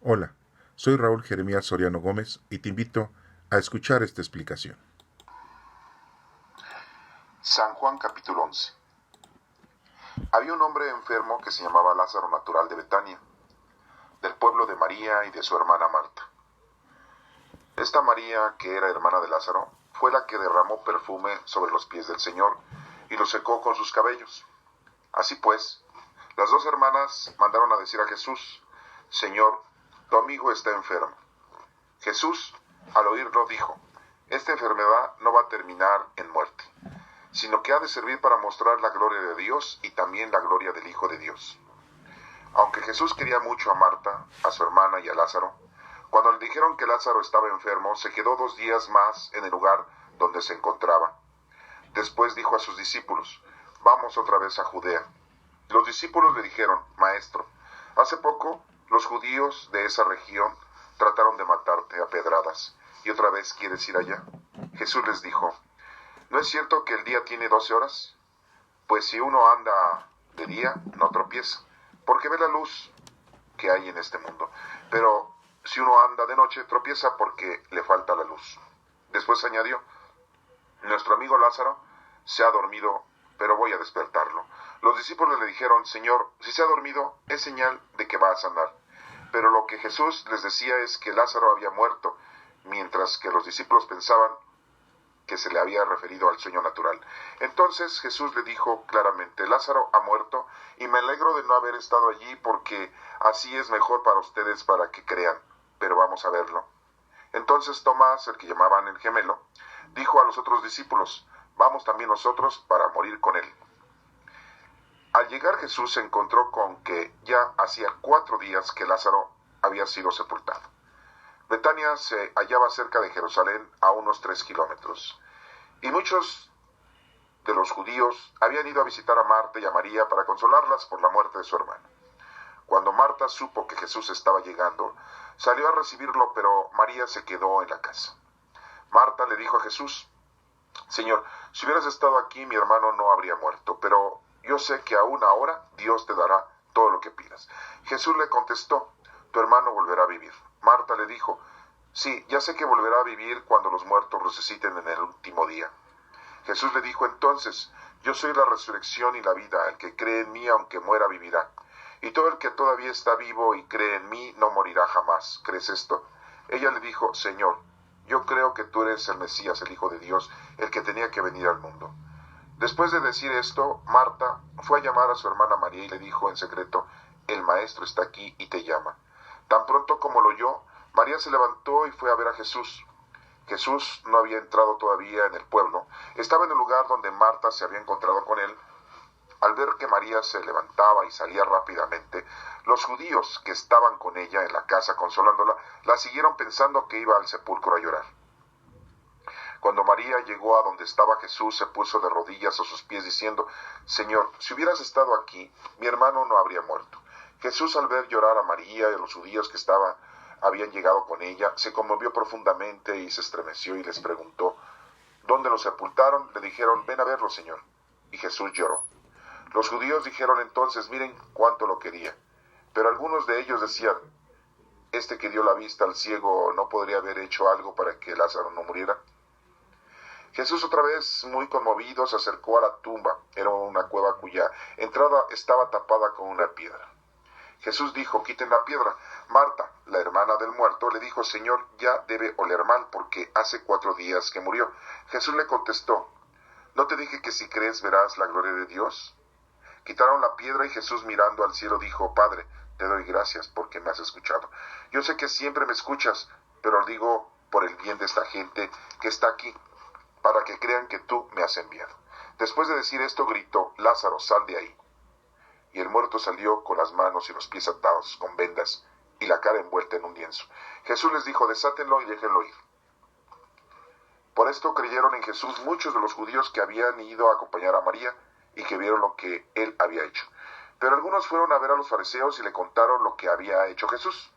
Hola, soy Raúl Jeremías Soriano Gómez y te invito a escuchar esta explicación. San Juan capítulo 11. Había un hombre enfermo que se llamaba Lázaro, natural de Betania, del pueblo de María y de su hermana Marta. Esta María, que era hermana de Lázaro, fue la que derramó perfume sobre los pies del Señor y los secó con sus cabellos. Así pues, las dos hermanas mandaron a decir a Jesús: Señor, tu amigo está enfermo. Jesús, al oírlo, dijo: Esta enfermedad no va a terminar en muerte, sino que ha de servir para mostrar la gloria de Dios y también la gloria del Hijo de Dios. Aunque Jesús quería mucho a Marta, a su hermana y a Lázaro, cuando le dijeron que Lázaro estaba enfermo, se quedó 2 días más en el lugar donde se encontraba. Después dijo a sus discípulos: Vamos otra vez a Judea. Los discípulos le dijeron: Maestro, hace poco los judíos de esa región trataron de matarte a pedradas, ¿y otra vez quieres ir allá? Jesús les dijo: ¿No es cierto que el día tiene 12 horas? Pues si uno anda de día, no tropieza, porque ve la luz que hay en este mundo. Pero si uno anda de noche, tropieza porque le falta la luz. Después añadió: Nuestro amigo Lázaro se ha dormido, pero voy a despertarlo. Los discípulos le dijeron: Señor, si se ha dormido, es señal de que va a sanar. Pero lo que Jesús les decía es que Lázaro había muerto, mientras que los discípulos pensaban que se le había referido al sueño natural. Entonces Jesús le dijo claramente: Lázaro ha muerto, y me alegro de no haber estado allí, porque así es mejor para ustedes, para que crean. Pero vamos a verlo. Entonces Tomás, el que llamaban el gemelo, dijo a los otros discípulos: Vamos también nosotros para morir con él. Al llegar Jesús se encontró con que ya hacía 4 días que Lázaro había sido sepultado. Betania se hallaba cerca de Jerusalén, a unos 3 kilómetros, y muchos de los judíos habían ido a visitar a Marta y a María para consolarlas por la muerte de su hermano. Cuando Marta supo que Jesús estaba llegando, salió a recibirlo, pero María se quedó en la casa. Marta le dijo a Jesús: Señor, si hubieras estado aquí, mi hermano no habría muerto, pero yo sé que aún ahora Dios te dará todo lo que pidas. Jesús le contestó: Tu hermano volverá a vivir. Marta le dijo: Sí, ya sé que volverá a vivir cuando los muertos resuciten en el último día. Jesús le dijo entonces: Yo soy la resurrección y la vida. El que cree en mí, aunque muera, vivirá. Y todo el que todavía está vivo y cree en mí, no morirá jamás. ¿Crees esto? Ella le dijo: Señor, yo creo que tú eres el Mesías, el Hijo de Dios, el que tenía que venir al mundo. Después de decir esto, Marta fue a llamar a su hermana María y le dijo en secreto: El maestro está aquí y te llama. Tan pronto como lo oyó, María se levantó y fue a ver a Jesús. Jesús no había entrado todavía en el pueblo. Estaba en el lugar donde Marta se había encontrado con él. Al ver que María se levantaba y salía rápidamente, los judíos que estaban con ella en la casa consolándola, la siguieron pensando que iba al sepulcro a llorar. Cuando María llegó a donde estaba Jesús, se puso de rodillas a sus pies diciendo: Señor, si hubieras estado aquí, mi hermano no habría muerto. Jesús, al ver llorar a María y a los judíos que habían llegado con ella, se conmovió profundamente y se estremeció y les preguntó: ¿Dónde lo sepultaron? Le dijeron: Ven a verlo, Señor. Y Jesús lloró. Los judíos dijeron entonces: Miren cuánto lo quería. Pero algunos de ellos decían: Este que dio la vista al ciego, ¿no podría haber hecho algo para que Lázaro no muriera? Jesús, otra vez muy conmovido, se acercó a la tumba. Era una cueva cuya entrada estaba tapada con una piedra. Jesús dijo: Quiten la piedra. Marta, la hermana del muerto, le dijo: Señor, ya debe oler mal, porque hace 4 días que murió. Jesús le contestó: ¿No te dije que si crees verás la gloria de Dios? Quitaron la piedra y Jesús, mirando al cielo, dijo: Padre, te doy gracias porque me has escuchado. Yo sé que siempre me escuchas, pero lo digo por el bien de esta gente que está aquí, para que crean que tú me has enviado. Después de decir esto, gritó: Lázaro, sal de ahí. Y el muerto salió con las manos y los pies atados con vendas y la cara envuelta en un lienzo. Jesús les dijo: Desátenlo y déjenlo ir. Por esto creyeron en Jesús muchos de los judíos que habían ido a acompañar a María y que vieron lo que él había hecho. Pero algunos fueron a ver a los fariseos y le contaron lo que había hecho Jesús.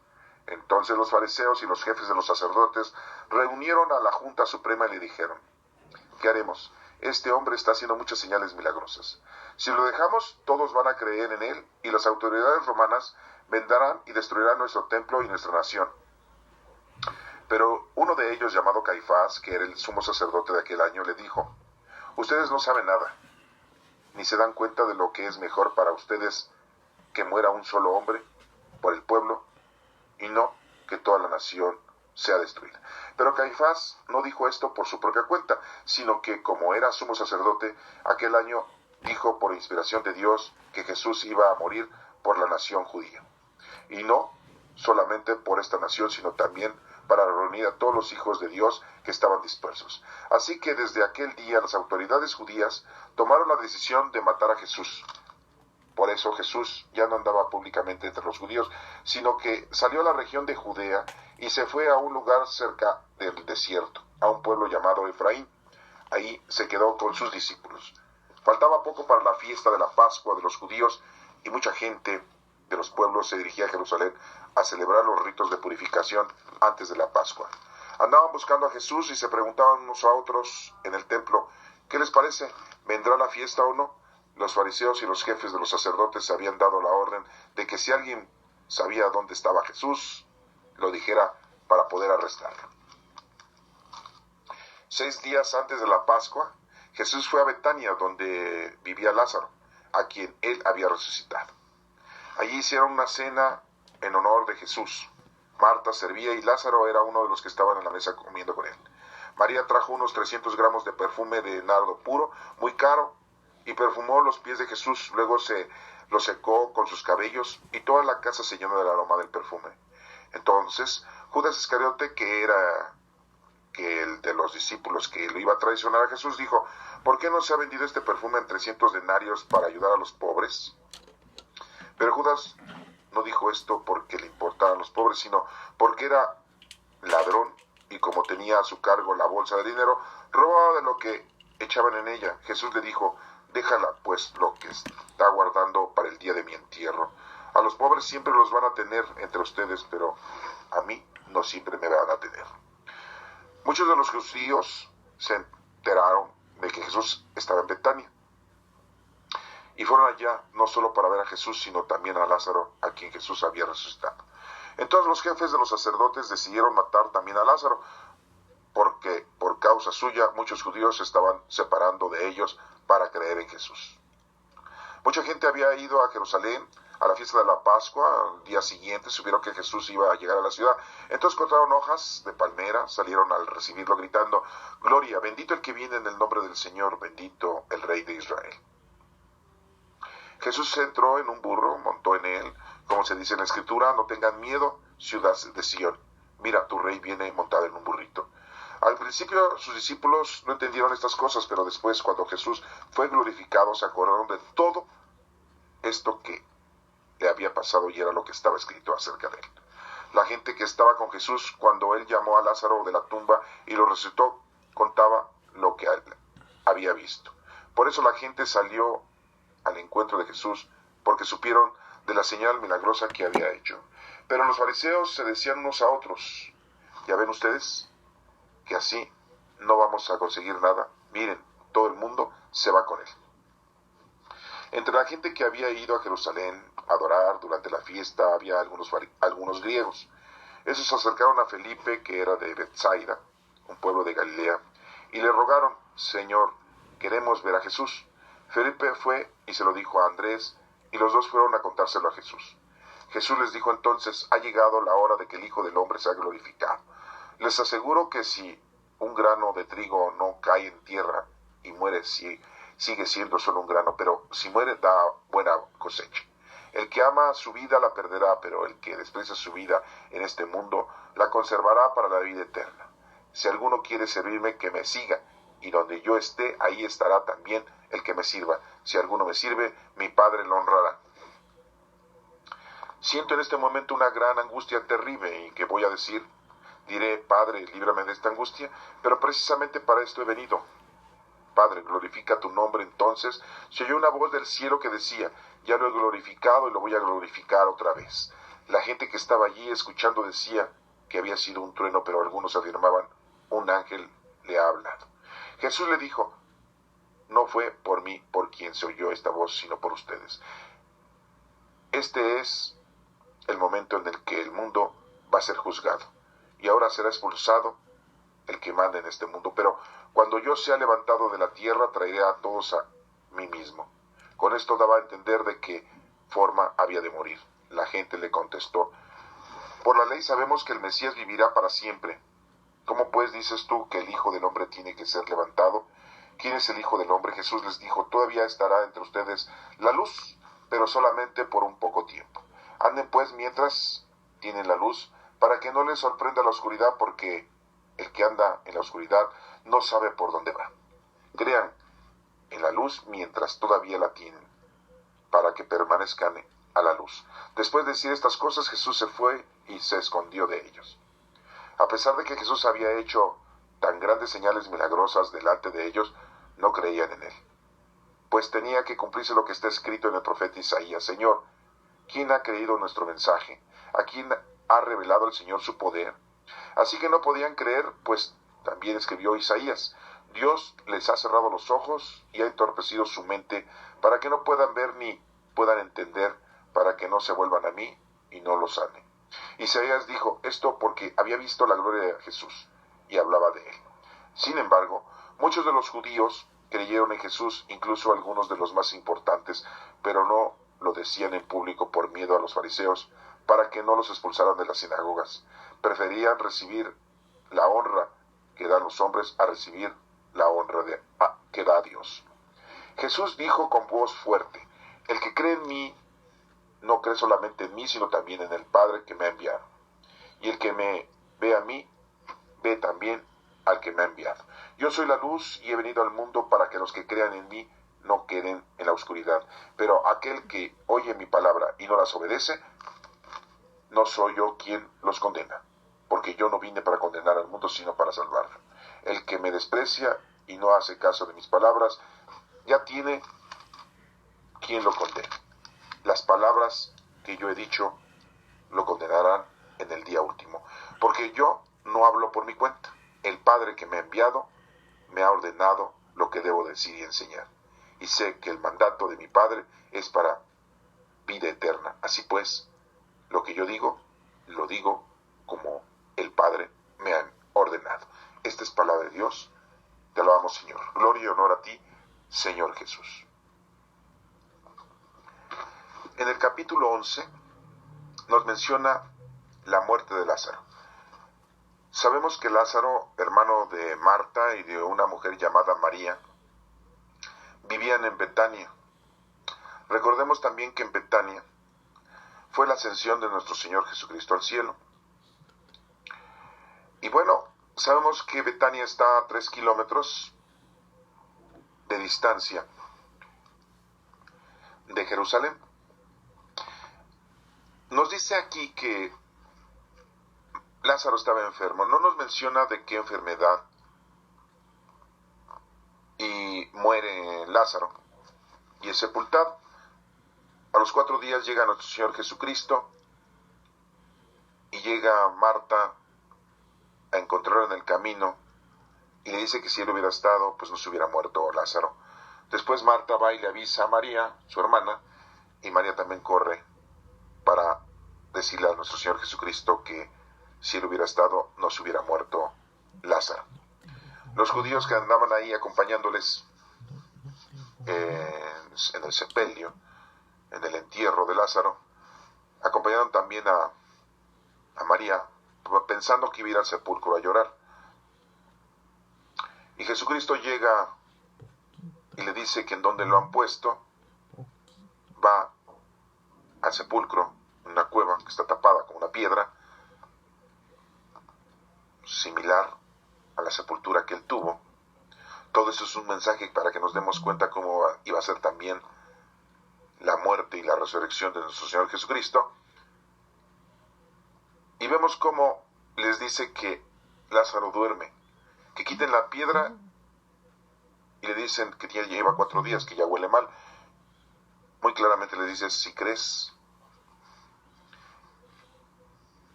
Entonces los fariseos y los jefes de los sacerdotes reunieron a la Junta Suprema y le dijeron: ¿Qué haremos? Este hombre está haciendo muchas señales milagrosas. Si lo dejamos, todos van a creer en él, y las autoridades romanas vendrán y destruirán nuestro templo y nuestra nación. Pero uno de ellos, llamado Caifás, que era el sumo sacerdote de aquel año, le dijo: ustedes no saben nada, ni se dan cuenta de lo que es mejor para ustedes que muera un solo hombre por el pueblo, y no que toda la nación sea destruida. Pero Caifás no dijo esto por su propia cuenta, sino que, como era sumo sacerdote, aquel año dijo por inspiración de Dios que Jesús iba a morir por la nación judía. Y no solamente por esta nación, sino también para reunir a todos los hijos de Dios que estaban dispersos. Así que desde aquel día las autoridades judías tomaron la decisión de matar a Jesús. Por eso Jesús ya no andaba públicamente entre los judíos, sino que salió a la región de Judea y se fue a un lugar cerca del desierto, a un pueblo llamado Efraín. Ahí se quedó con sus discípulos. Faltaba poco para la fiesta de la Pascua de los judíos y mucha gente de los pueblos se dirigía a Jerusalén a celebrar los ritos de purificación antes de la Pascua. Andaban buscando a Jesús y se preguntaban unos a otros en el templo: ¿qué les parece? ¿Vendrá la fiesta o no? Los fariseos y los jefes de los sacerdotes habían dado la orden de que si alguien sabía dónde estaba Jesús, lo dijera para poder arrestarlo. 6 días antes de la Pascua, Jesús fue a Betania, donde vivía Lázaro, a quien él había resucitado. Allí hicieron una cena en honor de Jesús. Marta servía y Lázaro era uno de los que estaban en la mesa comiendo con él. María trajo unos 300 gramos de perfume de nardo puro, muy caro, y perfumó los pies de Jesús. Luego se los secó con sus cabellos y toda la casa se llenó del aroma del perfume. Entonces Judas Iscariote, que era el de los discípulos que lo iba a traicionar a Jesús, dijo: ¿por qué no se ha vendido este perfume en 300 denarios para ayudar a los pobres? Pero Judas no dijo esto porque le importaban los pobres, sino porque era ladrón y, como tenía a su cargo la bolsa de dinero, robaba de lo que echaban en ella. Jesús le dijo: déjala pues lo que está guardando para el día de mi entierro. A los pobres siempre los van a tener entre ustedes, pero a mí no siempre me van a tener. Muchos de los judíos se enteraron de que Jesús estaba en Betania y fueron allá no solo para ver a Jesús, sino también a Lázaro, a quien Jesús había resucitado. Entonces los jefes de los sacerdotes decidieron matar también a Lázaro, porque por causa suya muchos judíos se estaban separando de ellos para creer en Jesús. Mucha gente había ido a Jerusalén a la fiesta de la Pascua. Al día siguiente supieron que Jesús iba a llegar a la ciudad. Entonces cortaron hojas de palmera, salieron al recibirlo gritando: gloria, bendito el que viene en el nombre del Señor, bendito el Rey de Israel. Jesús entró en un burro, montó en él, como se dice en la Escritura: no tengan miedo, ciudad de Sión, mira, tu rey viene montado en un burrito. Al principio sus discípulos no entendieron estas cosas, pero después, cuando Jesús fue glorificado, se acordaron de todo esto que le había pasado y era lo que estaba escrito acerca de él. La gente que estaba con Jesús cuando él llamó a Lázaro de la tumba y lo resucitó contaba lo que había visto. Por eso la gente salió al encuentro de Jesús, porque supieron de la señal milagrosa que había hecho. Pero los fariseos se decían unos a otros: ¿ya ven ustedes que así no vamos a conseguir nada? Miren, todo el mundo se va con él. Entre la gente que había ido a Jerusalén a adorar durante la fiesta había algunos griegos. Esos se acercaron a Felipe, que era de Betsaida, un pueblo de Galilea, y le rogaron: Señor, queremos ver a Jesús. Felipe fue y se lo dijo a Andrés, y los dos fueron a contárselo a Jesús. Jesús les dijo entonces: ha llegado la hora de que el Hijo del Hombre sea glorificado. Les aseguro que si un grano de trigo no cae en tierra y muere, sigue siendo solo un grano, pero si muere da buena cosecha. El que ama su vida la perderá, pero el que desprecia su vida en este mundo la conservará para la vida eterna. Si alguno quiere servirme, que me siga, y donde yo esté, ahí estará también el que me sirva. Si alguno me sirve, mi Padre lo honrará. Siento en este momento una gran angustia terrible, y ¿qué voy a decir? Diré: Padre, líbrame de esta angustia, pero precisamente para esto he venido. Padre, glorifica tu nombre. Entonces se oyó una voz del cielo que decía: ya lo he glorificado y lo voy a glorificar otra vez. La gente que estaba allí escuchando decía que había sido un trueno, pero algunos afirmaban: un ángel le ha hablado. Jesús le dijo: no fue por mí por quien se oyó esta voz, sino por ustedes. Este es el momento en el que el mundo va a ser juzgado. Y ahora será expulsado el que manda en este mundo. Pero cuando yo sea levantado de la tierra, traeré a todos a mí mismo. Con esto daba a entender de qué forma había de morir. La gente le contestó: por la ley sabemos que el Mesías vivirá para siempre. ¿Cómo pues dices tú que el Hijo del Hombre tiene que ser levantado? ¿Quién es el Hijo del Hombre? Jesús les dijo: todavía estará entre ustedes la luz, pero solamente por un poco tiempo. Anden pues mientras tienen la luz, para que no les sorprenda la oscuridad, porque el que anda en la oscuridad no sabe por dónde va. Crean en la luz mientras todavía la tienen, para que permanezcan a la luz. Después de decir estas cosas, Jesús se fue y se escondió de ellos. A pesar de que Jesús había hecho tan grandes señales milagrosas delante de ellos, no creían en él. Pues tenía que cumplirse lo que está escrito en el profeta Isaías: Señor, ¿quién ha creído nuestro mensaje? ¿A quién ha revelado el Señor su poder? Así que no podían creer, pues también escribió Isaías: Dios les ha cerrado los ojos y ha entorpecido su mente, para que no puedan ver ni puedan entender, para que no se vuelvan a mí y no los sane. Isaías dijo esto porque había visto la gloria de Jesús y hablaba de él. Sin embargo, muchos de los judíos creyeron en Jesús, incluso algunos de los más importantes, pero no lo decían en público por miedo a los fariseos, para que no los expulsaran de las sinagogas. Preferían recibir la honra que dan los hombres a recibir la honra que da Dios. Jesús dijo con voz fuerte: el que cree en mí no cree solamente en mí, sino también en el Padre que me ha enviado. Y el que me ve a mí, ve también al que me ha enviado. Yo soy la luz y he venido al mundo para que los que crean en mí no queden en la oscuridad. Pero aquel que oye mi palabra y no las obedece, no soy yo quien los condena, porque yo no vine para condenar al mundo, sino para salvarlo. El que me desprecia y no hace caso de mis palabras, ya tiene quien lo condene. Las palabras que yo he dicho lo condenarán en el día último, porque yo no hablo por mi cuenta. El Padre que me ha enviado me ha ordenado lo que debo decir y enseñar, y sé que el mandato de mi Padre es para vida eterna. Así pues, lo que yo digo, lo digo como el Padre me ha ordenado. Esta es palabra de Dios. Te alabamos, Señor. Gloria y honor a ti, Señor Jesús. En el capítulo 11 nos menciona la muerte de Lázaro. Sabemos que Lázaro, hermano de Marta y de una mujer llamada María, vivían en Betania. Recordemos también que en Betania fue la ascensión de nuestro Señor Jesucristo al cielo. Y bueno, sabemos que Betania está a 3 kilómetros de distancia de Jerusalén. Nos dice aquí que Lázaro estaba enfermo. No nos menciona de qué enfermedad y muere Lázaro y es sepultado. A los 4 días llega nuestro Señor Jesucristo y llega Marta a encontrarlo en el camino y le dice que si él hubiera estado, pues no se hubiera muerto Lázaro. Después Marta va y le avisa a María, su hermana, y María también corre para decirle a nuestro Señor Jesucristo que si él hubiera estado, no se hubiera muerto Lázaro. Los judíos que andaban ahí acompañándoles en el sepelio, en el entierro de Lázaro, acompañaron también a María, pensando que iba a ir al sepulcro a llorar. Y Jesucristo llega y le dice que en donde lo han puesto, va al sepulcro, una cueva que está tapada con una piedra, similar a la sepultura que él tuvo. Todo eso es un mensaje para que nos demos cuenta cómo iba a ser también la muerte y la resurrección de nuestro Señor Jesucristo. Y vemos cómo les dice que Lázaro duerme, que quiten la piedra, y le dicen que ya lleva 4 días, que ya huele mal. Muy claramente le dice: si crees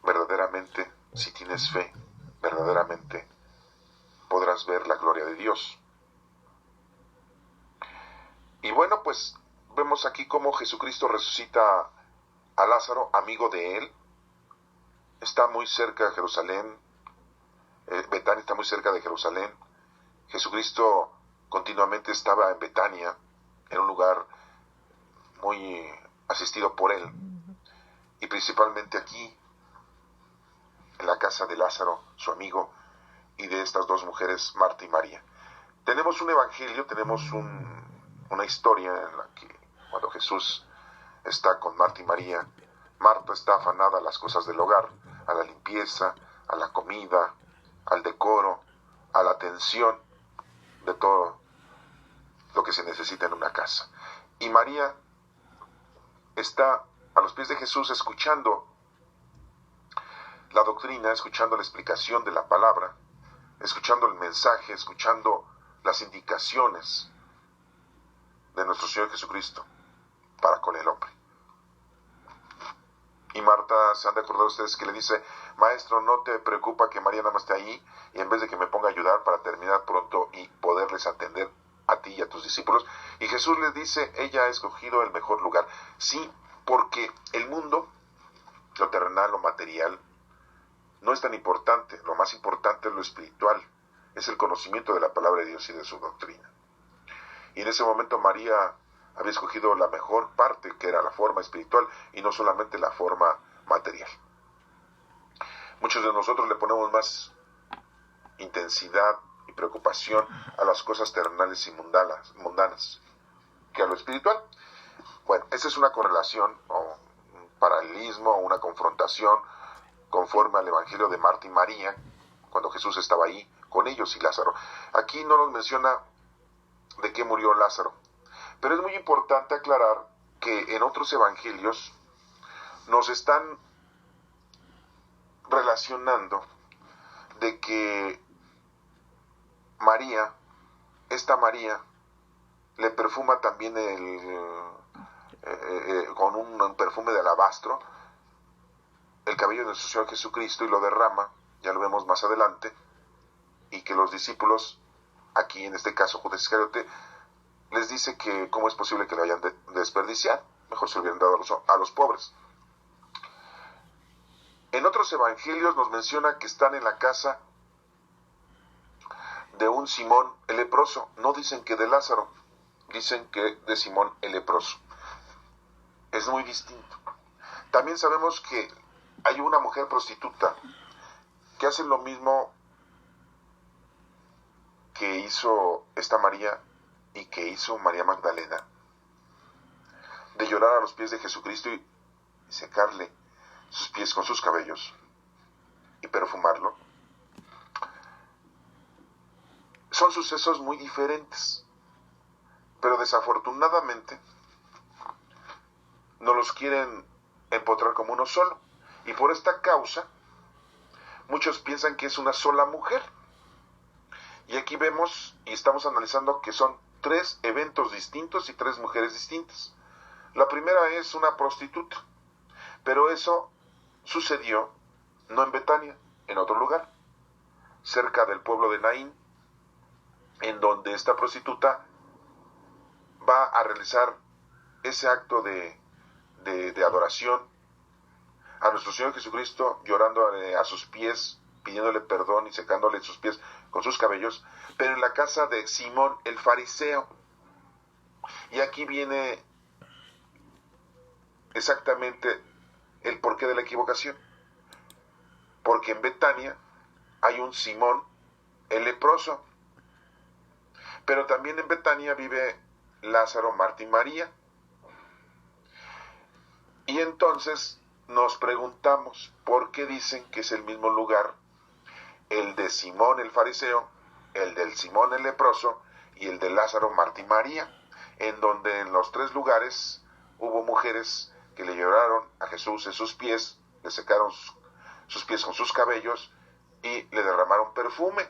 verdaderamente, si tienes fe, verdaderamente podrás ver la gloria de Dios. Y bueno, pues vemos aquí cómo Jesucristo resucita a Lázaro, amigo de él. Está muy cerca de Jerusalén. Betania está muy cerca de Jerusalén. Jesucristo continuamente estaba en Betania, en un lugar muy asistido por él, y principalmente aquí, en la casa de Lázaro, su amigo, y de estas dos mujeres, Marta y María. Tenemos un evangelio, tenemos una historia en la que cuando Jesús está con Marta y María, Marta está afanada a las cosas del hogar, a la limpieza, a la comida, al decoro, a la atención de todo lo que se necesita en una casa. Y María está a los pies de Jesús escuchando la doctrina, escuchando la explicación de la palabra, escuchando el mensaje, escuchando las indicaciones de nuestro Señor Jesucristo para con el hombre. Y Marta, se han de acordar ustedes que le dice: maestro, ¿no te preocupa que María nada más esté ahí? Y en vez de que me ponga a ayudar para terminar pronto y poderles atender a ti y a tus discípulos. Y Jesús les dice: ella ha escogido el mejor lugar. Sí, porque el mundo, lo terrenal, lo material, no es tan importante. Lo más importante es lo espiritual, es el conocimiento de la palabra de Dios y de su doctrina. Y en ese momento María había escogido la mejor parte, que era la forma espiritual y no solamente la forma material. Muchos de nosotros le ponemos más intensidad y preocupación a las cosas terrenales y mundanas que a lo espiritual. Bueno, esa es una correlación o un paralelismo o una confrontación conforme al evangelio de Marta y María, cuando Jesús estaba ahí con ellos y Lázaro. Aquí no nos menciona de qué murió Lázaro, pero es muy importante aclarar que en otros evangelios nos están relacionando de que María, esta María, le perfuma también con un perfume de alabastro el cabello de nuestro Señor Jesucristo y lo derrama, ya lo vemos más adelante, y que los discípulos, aquí en este caso Judas Iscariote, les dice que cómo es posible que lo hayan desperdiciado, mejor se lo hubieran dado a los pobres. En otros evangelios nos menciona que están en la casa de un Simón el leproso. No dicen que de Lázaro, dicen que de Simón el leproso. Es muy distinto. También sabemos que hay una mujer prostituta que hace lo mismo que hizo esta María y que hizo María Magdalena, de llorar a los pies de Jesucristo y secarle sus pies con sus cabellos y perfumarlo. Son sucesos muy diferentes, pero desafortunadamente no los quieren empotrar como uno solo, y por esta causa muchos piensan que es una sola mujer. Y aquí vemos y estamos analizando que son 3 eventos distintos y 3 mujeres distintas. La primera es una prostituta, pero eso sucedió no en Betania, en otro lugar, cerca del pueblo de Naín, en donde esta prostituta va a realizar ese acto de adoración a nuestro Señor Jesucristo, llorando a sus pies, pidiéndole perdón y secándole sus pies con sus cabellos, pero en la casa de Simón el fariseo. Y aquí viene exactamente el porqué de la equivocación, porque en Betania hay un Simón el leproso, pero también en Betania vive Lázaro, Marta y María. Y entonces nos preguntamos por qué dicen que es el mismo lugar el de Simón el fariseo, el del Simón el leproso y el de Lázaro, Marta y María, en donde en los 3 lugares hubo mujeres que le lloraron a Jesús en sus pies, le secaron sus pies con sus cabellos y le derramaron perfume.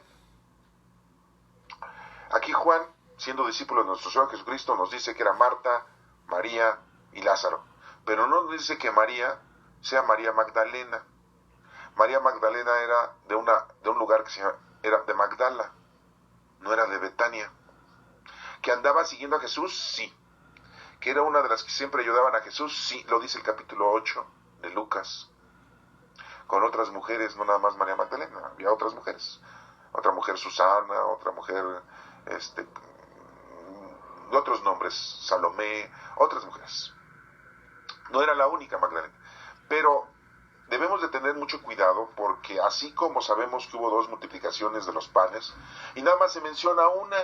Aquí Juan, siendo discípulo de nuestro Señor Jesucristo, nos dice que era Marta, María y Lázaro, pero no nos dice que María sea María Magdalena. María Magdalena era de un lugar que era de Magdala, no era de Betania. ¿Que andaba siguiendo a Jesús? Sí. que era una de las que siempre ayudaban a Jesús, sí, lo dice el capítulo 8 de Lucas, con otras mujeres, no nada más María Magdalena, había otras mujeres, otra mujer Susana, otra mujer, de otros nombres, Salomé, otras mujeres. No era la única Magdalena, pero debemos de tener mucho cuidado porque así como sabemos que hubo 2 multiplicaciones de los panes y nada más se menciona una,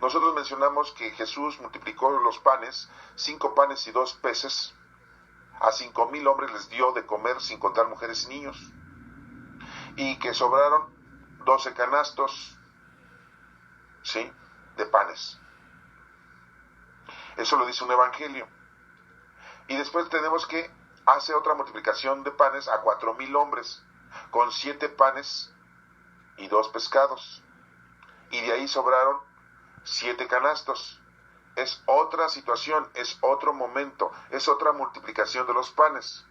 nosotros mencionamos que Jesús multiplicó los panes, 5 panes y 2 peces, a 5,000 hombres les dio de comer sin contar mujeres y niños, y que sobraron 12 canastos, ¿sí?, de panes. Eso lo dice un evangelio. Y después tenemos que hace otra multiplicación de panes a 4,000 hombres, con 7 panes y 2 pescados. Y de ahí sobraron 7 canastos. Es otra situación, es otro momento, es otra multiplicación de los panes.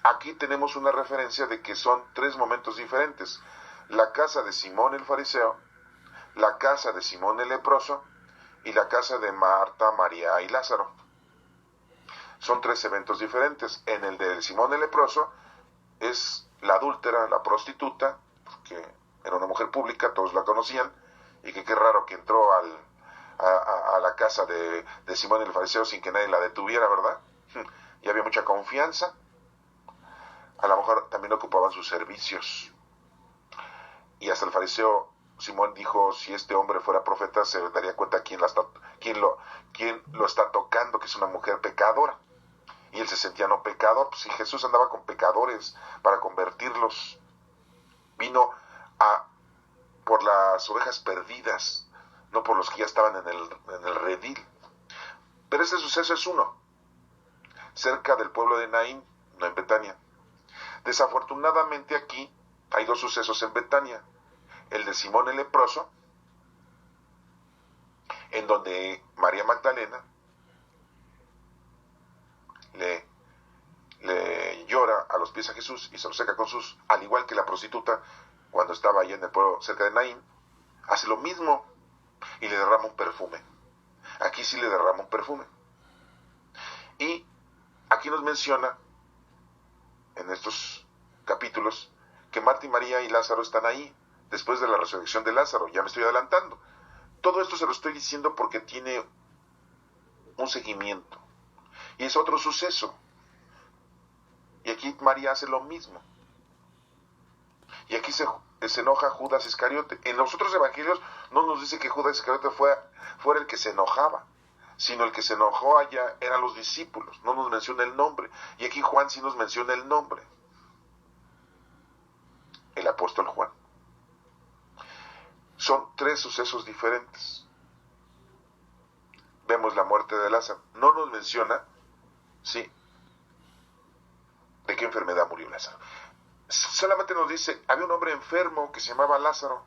Aquí tenemos una referencia de que son 3 momentos diferentes. La casa de Simón el fariseo, la casa de Simón el leproso y la casa de Marta, María y Lázaro. Son 3 eventos diferentes. En el de Simón el leproso es la adúltera, la prostituta, que era una mujer pública, todos la conocían, y que qué raro que entró a la casa de Simón el fariseo sin que nadie la detuviera, ¿verdad? Y había mucha confianza. A lo mejor también ocupaban sus servicios. Y hasta el fariseo Simón dijo, si este hombre fuera profeta, se daría cuenta quién lo está tocando, que es una mujer pecadora. Y él se sentía no pecador, pues si Jesús andaba con pecadores para convertirlos. Vino por las ovejas perdidas, no por los que ya estaban en el redil. Pero este suceso es uno, cerca del pueblo de Naín, no en Betania. Desafortunadamente aquí hay 2 sucesos en Betania. El de Simón el leproso, en donde María Magdalena le llora a los pies a Jesús y se lo seca con sus, al igual que la prostituta cuando estaba allá en el pueblo cerca de Naín, hace lo mismo y le derrama un perfume. Aquí sí le derrama un perfume. Y aquí nos menciona en estos capítulos que Marta y María y Lázaro están ahí después de la resurrección de Lázaro. Ya me estoy adelantando. Todo esto se lo estoy diciendo porque tiene un seguimiento y es otro suceso. Y aquí María hace lo mismo. Y aquí se enoja Judas Iscariote. En los otros evangelios no nos dice que Judas Iscariote fuera el que se enojaba, sino el que se enojó allá eran los discípulos. No nos menciona el nombre. Y aquí Juan sí nos menciona el nombre. El apóstol Juan. Son 3 sucesos diferentes. Vemos la muerte de Lázaro. No nos menciona, sí, de qué enfermedad murió Lázaro. Solamente nos dice, había un hombre enfermo que se llamaba Lázaro,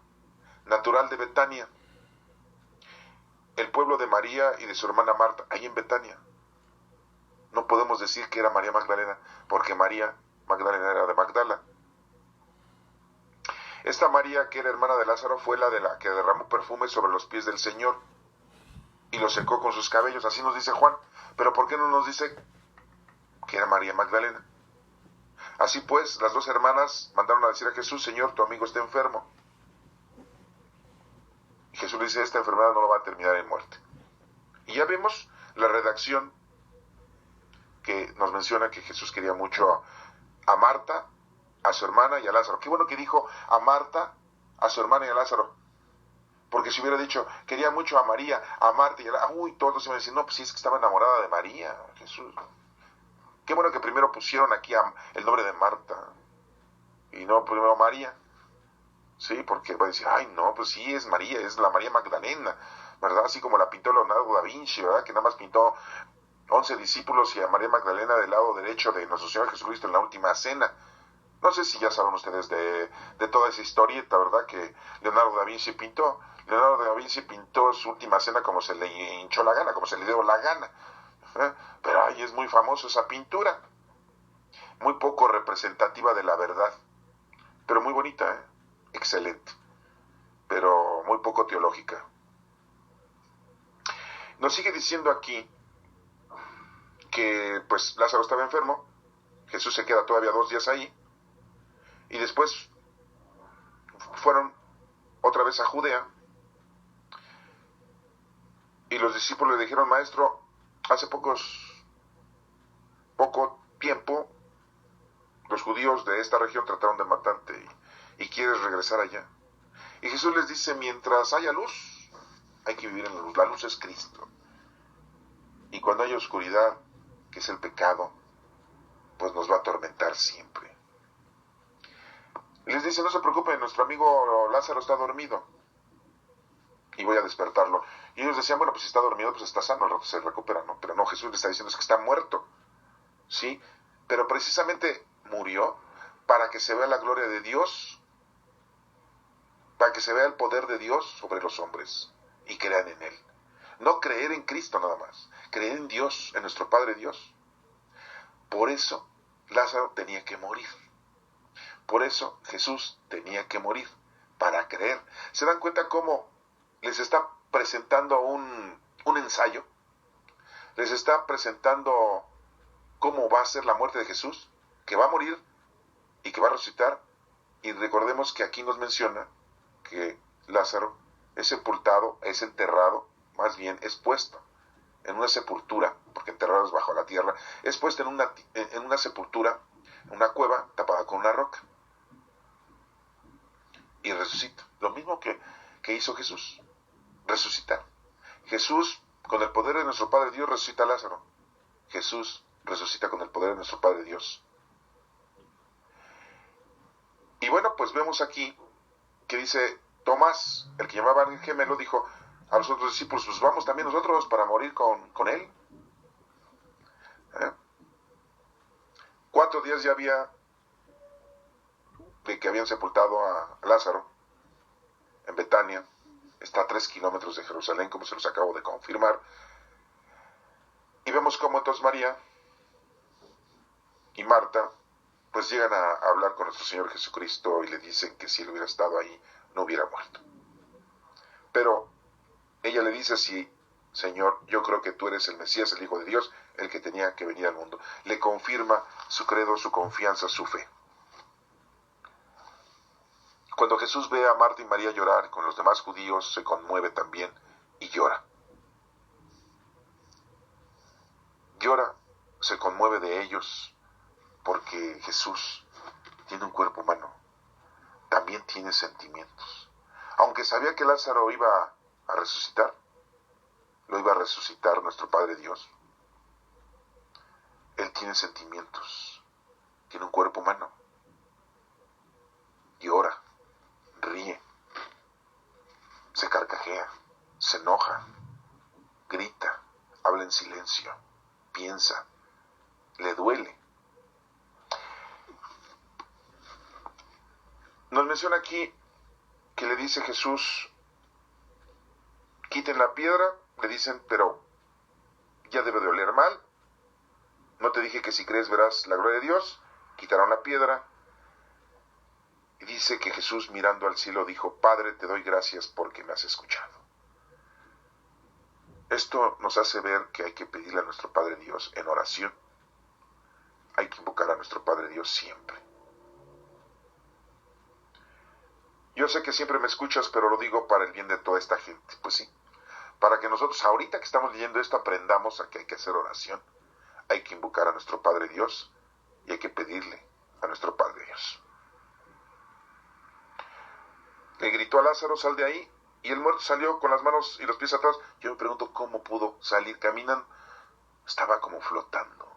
natural de Betania, el pueblo de María y de su hermana Marta, ahí en Betania. No podemos decir que era María Magdalena, porque María Magdalena era de Magdala. Esta María, que era hermana de Lázaro, fue la de la que derramó perfume sobre los pies del Señor y lo secó con sus cabellos, así nos dice Juan. Pero ¿por qué no nos dice que era María Magdalena? Así pues, las 2 hermanas mandaron a decir a Jesús, Señor, tu amigo está enfermo. Y Jesús le dice, esta enfermedad no lo va a terminar en muerte. Y ya vemos la redacción que nos menciona que Jesús quería mucho a Marta, a su hermana y a Lázaro. Qué bueno que dijo a Marta, a su hermana y a Lázaro. Porque si hubiera dicho, quería mucho a María, a Marta y a Lázaro, todos iban a decir, no, pues sí, es que estaba enamorada de María, Jesús. Qué bueno que primero pusieron aquí el nombre de Marta y no primero María. Sí, porque va a decir, no, pues sí, es María, es la María Magdalena, ¿verdad? Así como la pintó Leonardo da Vinci, ¿verdad? Que nada más pintó 11 discípulos y a María Magdalena del lado derecho de nuestro Señor Jesucristo en la última cena. No sé si ya saben ustedes de toda esa historieta, ¿verdad? Que Leonardo da Vinci pintó. Leonardo da Vinci pintó su última cena como se le hinchó la gana, como se le dio la gana. Pero ahí es muy famoso esa pintura, muy poco representativa de la verdad, pero muy bonita, excelente, pero muy poco teológica. Nos sigue diciendo aquí que pues Lázaro estaba enfermo. Jesús se queda todavía 2 días ahí. Y después fueron otra vez a Judea. Y los discípulos le dijeron, maestro, hace poco tiempo, los judíos de esta región trataron de matarte y quieres regresar allá. Y Jesús les dice, mientras haya luz, hay que vivir en la luz. La luz es Cristo. Y cuando haya oscuridad, que es el pecado, pues nos va a atormentar siempre. Y les dice, no se preocupen, nuestro amigo Lázaro está dormido y voy a despertarlo. Y ellos decían, bueno, pues si está dormido, pues está sano, al rato se recupera, ¿no? Pero no, Jesús le está diciendo es que está muerto, ¿sí? Pero precisamente murió para que se vea la gloria de Dios, para que se vea el poder de Dios sobre los hombres y crean en Él. No creer en Cristo nada más, creer en Dios, en nuestro Padre Dios. Por eso Lázaro tenía que morir. Por eso Jesús tenía que morir, para creer. ¿Se dan cuenta cómo les está presentando un ensayo? Les está presentando cómo va a ser la muerte de Jesús, que va a morir y que va a resucitar. Y recordemos que aquí nos menciona que Lázaro es sepultado, es enterrado, más bien es puesto en una sepultura, porque enterrado es bajo la tierra, es puesto en una sepultura, en una cueva tapada con una roca. Y resucita. Lo mismo que hizo Jesús, resucitar. Jesús, con el poder de nuestro Padre Dios, resucita a Lázaro. Jesús resucita con el poder de nuestro Padre Dios. Y bueno, pues vemos aquí que dice Tomás, el que llamaban el gemelo, dijo a los otros discípulos, pues vamos también nosotros para morir con él. 4 días ya había de que habían sepultado a Lázaro en Betania. Está a 3 kilómetros de Jerusalén, como se los acabo de confirmar. Y vemos cómo entonces María y Marta pues llegan a hablar con nuestro Señor Jesucristo y le dicen que si él hubiera estado ahí no hubiera muerto. Pero ella le dice, sí, Señor, yo creo que tú eres el Mesías, el Hijo de Dios, el que tenía que venir al mundo. Le confirma su credo, su confianza, su fe. Cuando Jesús ve a Marta y María llorar con los demás judíos, se conmueve también y llora. Llora, se conmueve de ellos, porque Jesús tiene un cuerpo humano, también tiene sentimientos. Aunque sabía que Lázaro iba a resucitar, lo iba a resucitar nuestro Padre Dios. Él tiene sentimientos, tiene un cuerpo humano, llora, ríe, se carcajea, se enoja, grita, habla en silencio, piensa, le duele. Nos menciona aquí que le dice Jesús, quiten la piedra, le dicen, pero ya debe de oler mal. No te dije que si crees verás la gloria de Dios. Quitaron la piedra. Y dice que Jesús mirando al cielo dijo, Padre, te doy gracias porque me has escuchado. Esto nos hace ver que hay que pedirle a nuestro Padre Dios en oración. Hay que invocar a nuestro Padre Dios siempre. Yo sé que siempre me escuchas, pero lo digo para el bien de toda esta gente. Pues sí, para que nosotros ahorita que estamos leyendo esto aprendamos a que hay que hacer oración. Hay que invocar a nuestro Padre Dios y hay que pedirle a nuestro Padre Dios. Le gritó a Lázaro, sal de ahí, y el muerto salió con las manos y los pies atados. Yo me pregunto cómo pudo salir caminando. Estaba como flotando.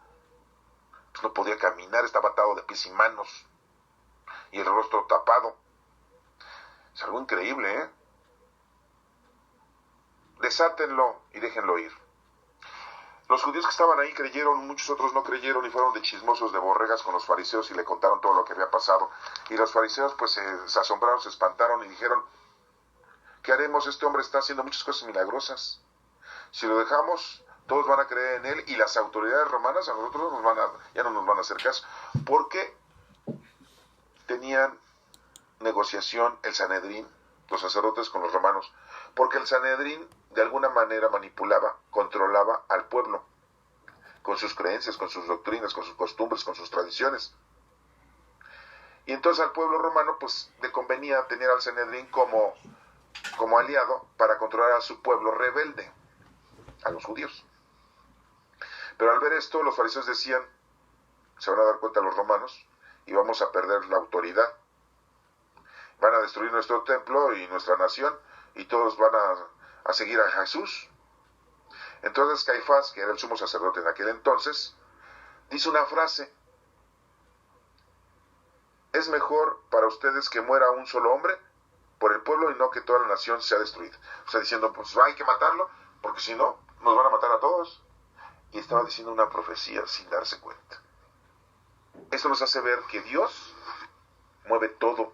No podía caminar, estaba atado de pies y manos y el rostro tapado. Es algo increíble, ¿eh? Desátenlo y déjenlo ir. Los judíos que estaban ahí creyeron, muchos otros no creyeron y fueron de chismosos de borregas con los fariseos y le contaron todo lo que había pasado. Y los fariseos pues se asombraron, se espantaron y dijeron, ¿qué haremos? Este hombre está haciendo muchas cosas milagrosas. Si lo dejamos, todos van a creer en él y las autoridades romanas a nosotros ya no nos van a hacer caso. Porque tenían negociación el Sanedrín, los sacerdotes con los romanos, porque el Sanedrín de alguna manera manipulaba, controlaba al pueblo. con sus creencias, con sus doctrinas, con sus costumbres, con sus tradiciones. Y entonces al pueblo romano pues le convenía tener al Sanedrín como aliado para controlar a su pueblo rebelde, a los judíos. Pero al ver esto, los fariseos decían, se van a dar cuenta los romanos, y vamos a perder la autoridad. Van a destruir nuestro templo y nuestra nación, y todos van a seguir a Jesús. Entonces Caifás, que era el sumo sacerdote en aquel entonces, dice una frase: es mejor para ustedes que muera un solo hombre por el pueblo y no que toda la nación sea destruida. O sea, diciendo, pues hay que matarlo, porque si no, nos van a matar a todos. Y estaba diciendo una profecía sin darse cuenta. Esto nos hace ver que Dios mueve todo.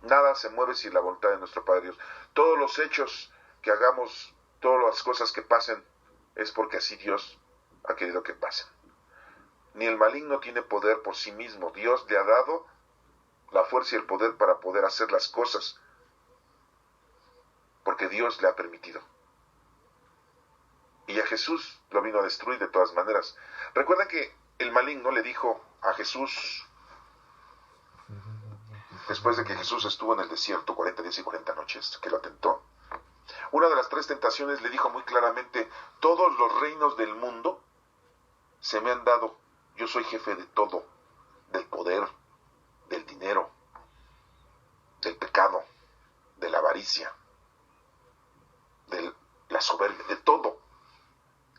Nada se mueve sin la voluntad de nuestro Padre Dios. Todos los hechos que hagamos, todas las cosas que pasen, es porque así Dios ha querido que pasen. Ni el maligno tiene poder por sí mismo. Dios le ha dado la fuerza y el poder para poder hacer las cosas, porque Dios le ha permitido. Y a Jesús lo vino a destruir de todas maneras. Recuerden que el maligno le dijo a Jesús, después de que Jesús estuvo en el desierto 40 días y 40 noches, que lo tentó, una de las 3 tentaciones le dijo muy claramente: todos los reinos del mundo se me han dado. Yo soy jefe de todo, del poder, del dinero, del pecado, de la avaricia, de la soberbia, de todo.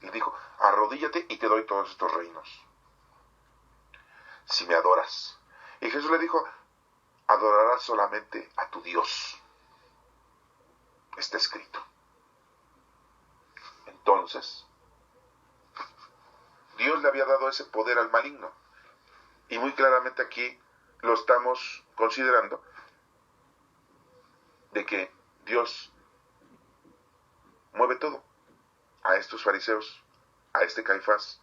Y dijo: arrodíllate y te doy todos estos reinos, si me adoras. Y Jesús le dijo: adorarás solamente a tu Dios. Está escrito. Entonces, Dios le había dado ese poder al maligno. Y muy claramente aquí lo estamos considerando, de que Dios mueve todo a estos fariseos, a este Caifás,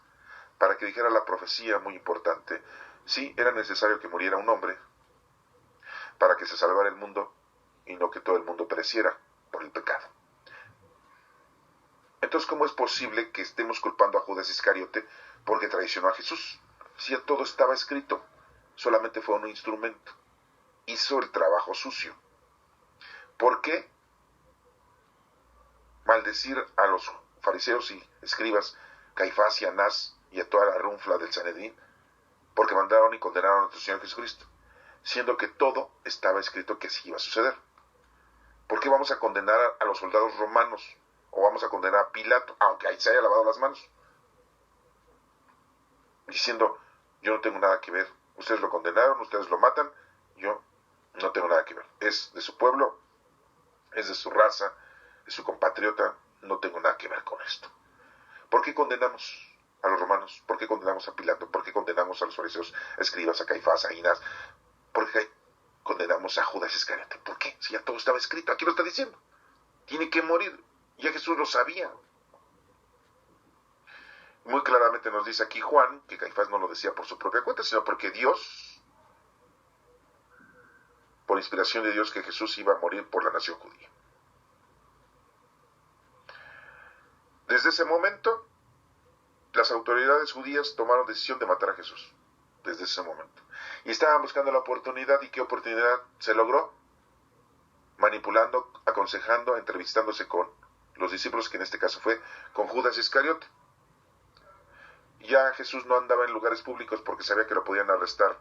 para que dijera la profecía muy importante. Sí, era necesario que muriera un hombre para que se salvara el mundo y no que todo el mundo pereciera por el pecado. Entonces, ¿cómo es posible que estemos culpando a Judas Iscariote porque traicionó a Jesús? Si ya todo estaba escrito, solamente fue un instrumento. Hizo el trabajo sucio. ¿Por qué maldecir a los fariseos y escribas, Caifás y Anás y a toda la runfla del Sanedrín? Porque mandaron y condenaron a nuestro Señor Jesucristo, siendo que todo estaba escrito que así iba a suceder. ¿Por qué vamos a condenar a los soldados romanos? ¿O vamos a condenar a Pilato, aunque ahí se haya lavado las manos? Diciendo, yo no tengo nada que ver. Ustedes lo condenaron, ustedes lo matan, yo no tengo nada que ver. Es de su pueblo, es de su raza, es su compatriota, no tengo nada que ver con esto. ¿Por qué condenamos a los romanos? ¿Por qué condenamos a Pilato? ¿Por qué condenamos a los fariseos, a escribas, a Caifás, a Inás? ¿Por qué condenamos a Judas Iscariote? ¿Por qué? Si ya todo estaba escrito, aquí lo está diciendo. Tiene que morir. Ya Jesús lo sabía. Muy claramente nos dice aquí Juan que Caifás no lo decía por su propia cuenta, sino porque Dios, por inspiración de Dios, que Jesús iba a morir por la nación judía. Desde ese momento, las autoridades judías tomaron decisión de matar a Jesús. Desde ese momento. Y estaban buscando la oportunidad. ¿Y qué oportunidad se logró? Manipulando, aconsejando, entrevistándose con los discípulos, que en este caso fue con Judas Iscariote. Ya Jesús no andaba en lugares públicos porque sabía que lo podían arrestar.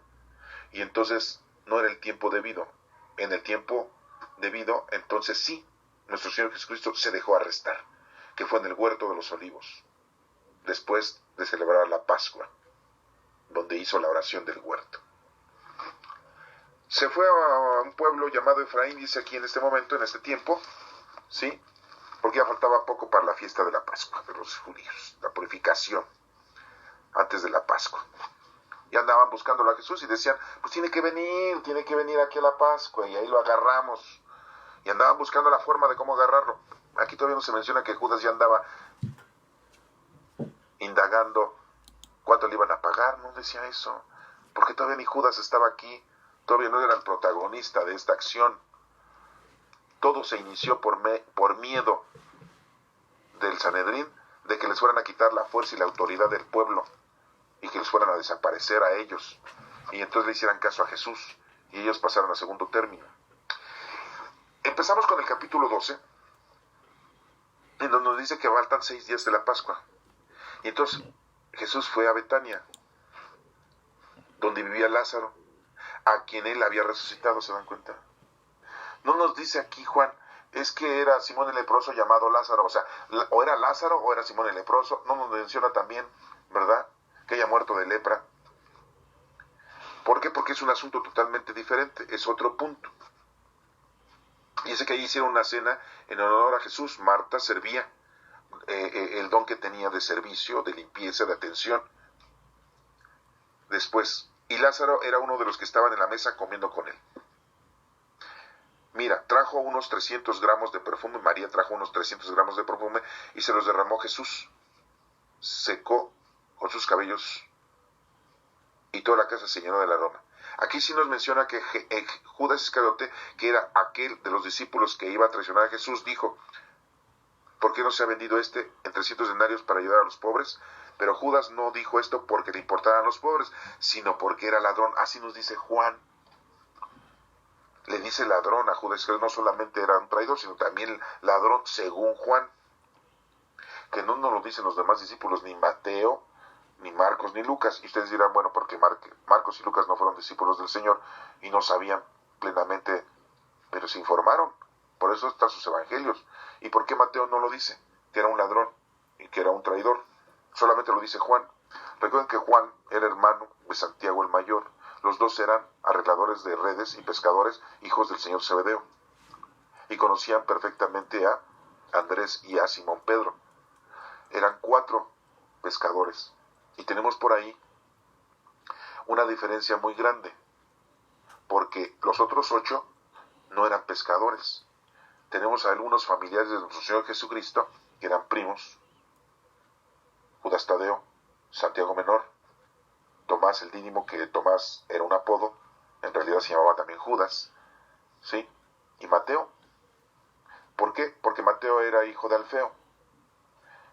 Y entonces no era el tiempo debido. En el tiempo debido, entonces sí, nuestro Señor Jesucristo se dejó arrestar, que fue en el huerto de los Olivos, después de celebrar la Pascua, donde hizo la oración del huerto. Se fue a un pueblo llamado Efraín, dice aquí en este momento, en este tiempo, ¿sí? Porque ya faltaba poco para la fiesta de la Pascua de los judíos, la purificación antes de la Pascua. Y andaban buscándolo a Jesús y decían, pues tiene que venir aquí a la Pascua, y ahí lo agarramos. Y andaban buscando la forma de cómo agarrarlo. Aquí todavía no se menciona que Judas ya andaba indagando cuánto le iban a pagar, no decía eso, porque todavía ni Judas estaba aquí, todavía no era el protagonista de esta acción. Todo se inició por miedo del Sanedrín de que les fueran a quitar la fuerza y la autoridad del pueblo y que les fueran a desaparecer a ellos, y entonces le hicieran caso a Jesús y ellos pasaron a segundo término. Empezamos con el capítulo 12, en donde nos dice que faltan 6 días de la Pascua, y entonces Jesús fue a Betania, donde vivía Lázaro, a quien él había resucitado. ¿Se dan cuenta? No nos dice aquí Juan, es que era Simón el leproso llamado Lázaro, o sea, o era Lázaro o era Simón el leproso. No nos menciona también, ¿verdad?, que haya muerto de lepra. ¿Por qué? Porque es un asunto totalmente diferente, es otro punto. Y es que ahí hicieron una cena en honor a Jesús. Marta servía el don que tenía de servicio, de limpieza, de atención. Después, y Lázaro era uno de los que estaban en la mesa comiendo con él. Mira, trajo unos 300 gramos de perfume, María trajo unos 300 gramos de perfume y se los derramó Jesús. Secó con sus cabellos y toda la casa se llenó del aroma. Aquí sí nos menciona que Judas Iscariote, que era aquel de los discípulos que iba a traicionar a Jesús, dijo, ¿por qué no se ha vendido en 300 denarios para ayudar a los pobres? Pero Judas no dijo esto porque le importaran los pobres, sino porque era ladrón. Así nos dice Juan. Le dice ladrón a Judas, que no solamente era un traidor, sino también ladrón según Juan. Que no nos lo dicen los demás discípulos, ni Mateo, ni Marcos, ni Lucas. Y ustedes dirán, bueno, porque Marcos y Lucas no fueron discípulos del Señor y no sabían plenamente, pero se informaron. Por eso están sus evangelios. ¿Y por qué Mateo no lo dice? Que era un ladrón y que era un traidor. Solamente lo dice Juan. Recuerden que Juan era hermano de Santiago el Mayor. Los dos eran arregladores de redes y pescadores, hijos del señor Zebedeo. Y conocían perfectamente a Andrés y a Simón Pedro. Eran 4 pescadores. Y tenemos por ahí una diferencia muy grande, porque los otros 8 no eran pescadores. Tenemos a algunos familiares de nuestro Señor Jesucristo, que eran primos, Judas Tadeo, Santiago Menor, Tomás el Dídimo, que Tomás era un apodo, en realidad se llamaba también Judas, ¿sí? Y Mateo. ¿Por qué? Porque Mateo era hijo de Alfeo,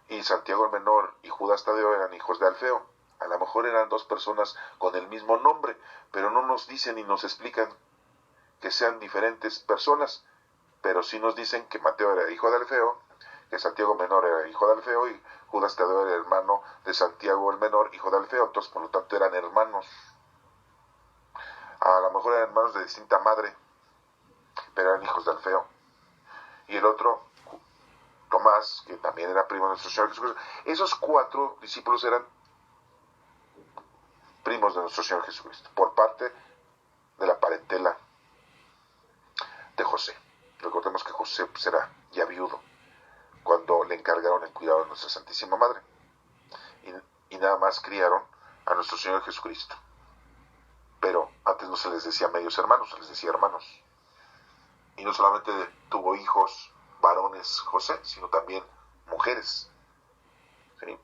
y Santiago el Menor y Judas Tadeo eran hijos de Alfeo. A lo mejor eran 2 personas con el mismo nombre, pero no nos dicen ni nos explican que sean diferentes personas, pero sí nos dicen que Mateo era hijo de Alfeo, que Santiago Menor era hijo de Alfeo y Judas Tadeo era hermano de Santiago el Menor, hijo de Alfeo. Entonces por lo tanto eran hermanos. A lo mejor eran hermanos de distinta madre, pero eran hijos de Alfeo. Y el otro, Tomás, que también era primo de nuestro Señor Jesucristo. Esos 4 discípulos eran primos de nuestro Señor Jesucristo, por parte de la parentela de José. Recordemos que José era ya viudo cuando le encargaron el cuidado de nuestra Santísima Madre. Y nada más criaron a nuestro Señor Jesucristo. Pero antes no se les decía medios hermanos, se les decía hermanos. Y no solamente tuvo hijos varones José, sino también mujeres. ¿Sí?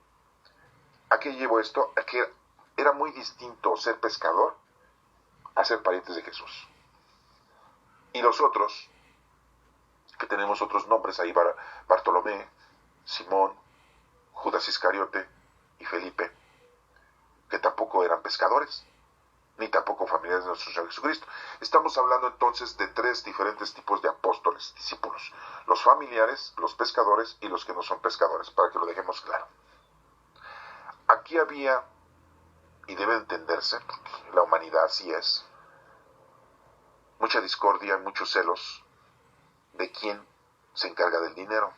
¿A qué llevo esto? A que era muy distinto ser pescador a ser parientes de Jesús. Y los otros, que tenemos otros nombres ahí, Bartolomé, Simón, Judas Iscariote y Felipe, que tampoco eran pescadores, ni tampoco familiares de nuestro Señor Jesucristo. Estamos hablando entonces de 3 diferentes tipos de apóstoles, discípulos: los familiares, los pescadores y los que no son pescadores, para que lo dejemos claro. Aquí había, y debe entenderse, porque la humanidad así es, mucha discordia, muchos celos de quién se encarga del dinero.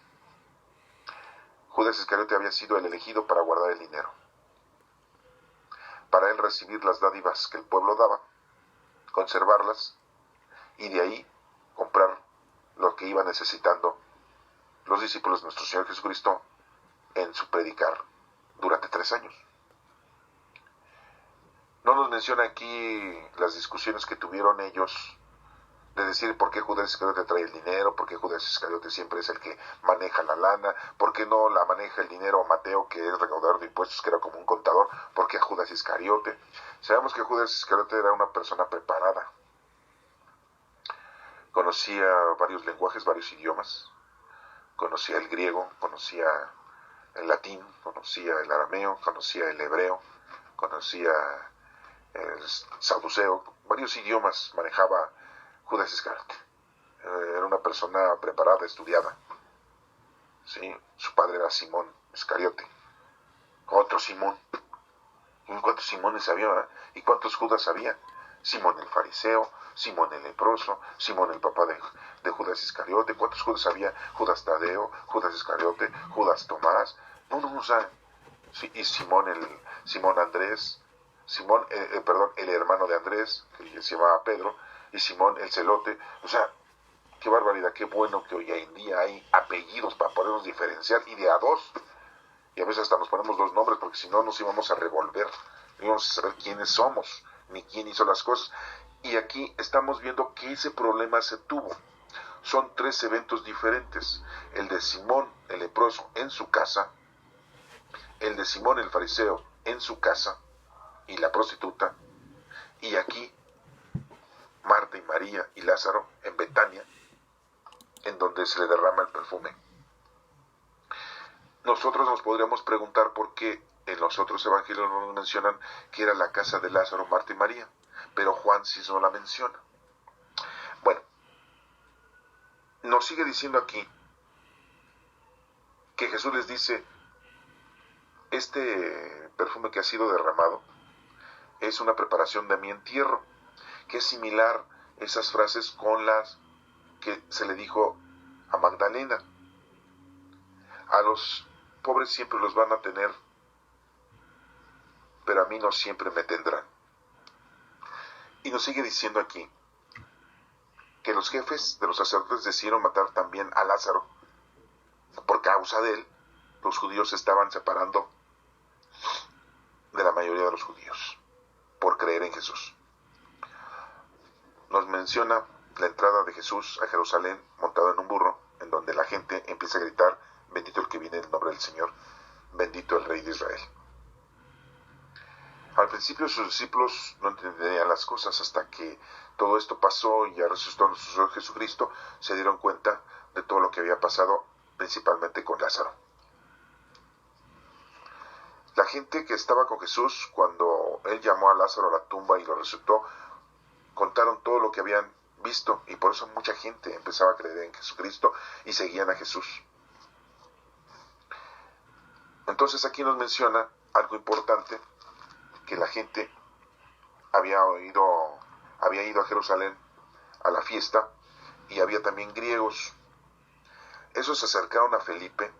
Judas Iscariote había sido el elegido para guardar el dinero, para él recibir las dádivas que el pueblo daba, conservarlas y de ahí comprar lo que iban necesitando los discípulos de nuestro Señor Jesucristo en su predicar durante 3 años. No nos menciona aquí las discusiones que tuvieron ellos de decir por qué Judas Iscariote trae el dinero, por qué Judas Iscariote siempre es el que maneja la lana, por qué no la maneja el dinero a Mateo, que es recaudador de impuestos, que era como un contador, por qué a Judas Iscariote. Sabemos que Judas Iscariote era una persona preparada, conocía varios lenguajes, varios idiomas, conocía el griego, conocía el latín, conocía el arameo, conocía el hebreo, conocía el saduceo, varios idiomas manejaba Judas Iscariote. Era una persona preparada, estudiada. ¿Sí? Su padre era Simón Iscariote, otro Simón. ¿Y cuántos Simones había? ¿Y cuántos Judas había? Simón el fariseo, Simón el leproso, Simón el papá de Judas Iscariote. ¿Cuántos Judas había? Judas Tadeo, Judas Iscariote, Judas Tomás. No, o sea, sí, y Simón Andrés, el hermano de Andrés, que se llamaba Pedro, y Simón el celote. O sea, qué barbaridad, qué bueno que hoy en día hay apellidos para podernos diferenciar, y de a dos. Y a veces hasta nos ponemos dos nombres, porque si no nos íbamos a revolver, no íbamos a saber quiénes somos, ni quién hizo las cosas. Y aquí estamos viendo que ese problema se tuvo. Son tres eventos diferentes. El de Simón el leproso en su casa, el de Simón el fariseo en su casa, y la prostituta, y aquí Marta y María y Lázaro en Betania, en donde se le derrama el perfume. Nosotros nos podríamos preguntar por qué en los otros evangelios no nos mencionan que era la casa de Lázaro, Marta y María, pero Juan sí no la menciona. Bueno, nos sigue diciendo aquí que Jesús les dice, este perfume que ha sido derramado es una preparación de mi entierro, que es similar esas frases con las que se le dijo a Magdalena. A los pobres siempre los van a tener, pero a mí no siempre me tendrán. Y nos sigue diciendo aquí que los jefes de los sacerdotes decidieron matar también a Lázaro. Por causa de él, los judíos se estaban separando de la mayoría de los judíos por creer en Jesús. Nos menciona la entrada de Jesús a Jerusalén montado en un burro, en donde la gente empieza a gritar, bendito el que viene en el nombre del Señor, bendito el Rey de Israel. Al principio sus discípulos no entendían las cosas, hasta que todo esto pasó y ya resucitó nuestro Señor Jesucristo, se dieron cuenta de todo lo que había pasado, principalmente con Lázaro. La gente que estaba con Jesús cuando él llamó a Lázaro a la tumba y lo resucitó, contaron todo lo que habían visto, y por eso mucha gente empezaba a creer en Jesucristo y seguían a Jesús. Entonces aquí nos menciona algo importante, que la gente había ido a Jerusalén a la fiesta, y había también griegos. Esos se acercaron a Felipe,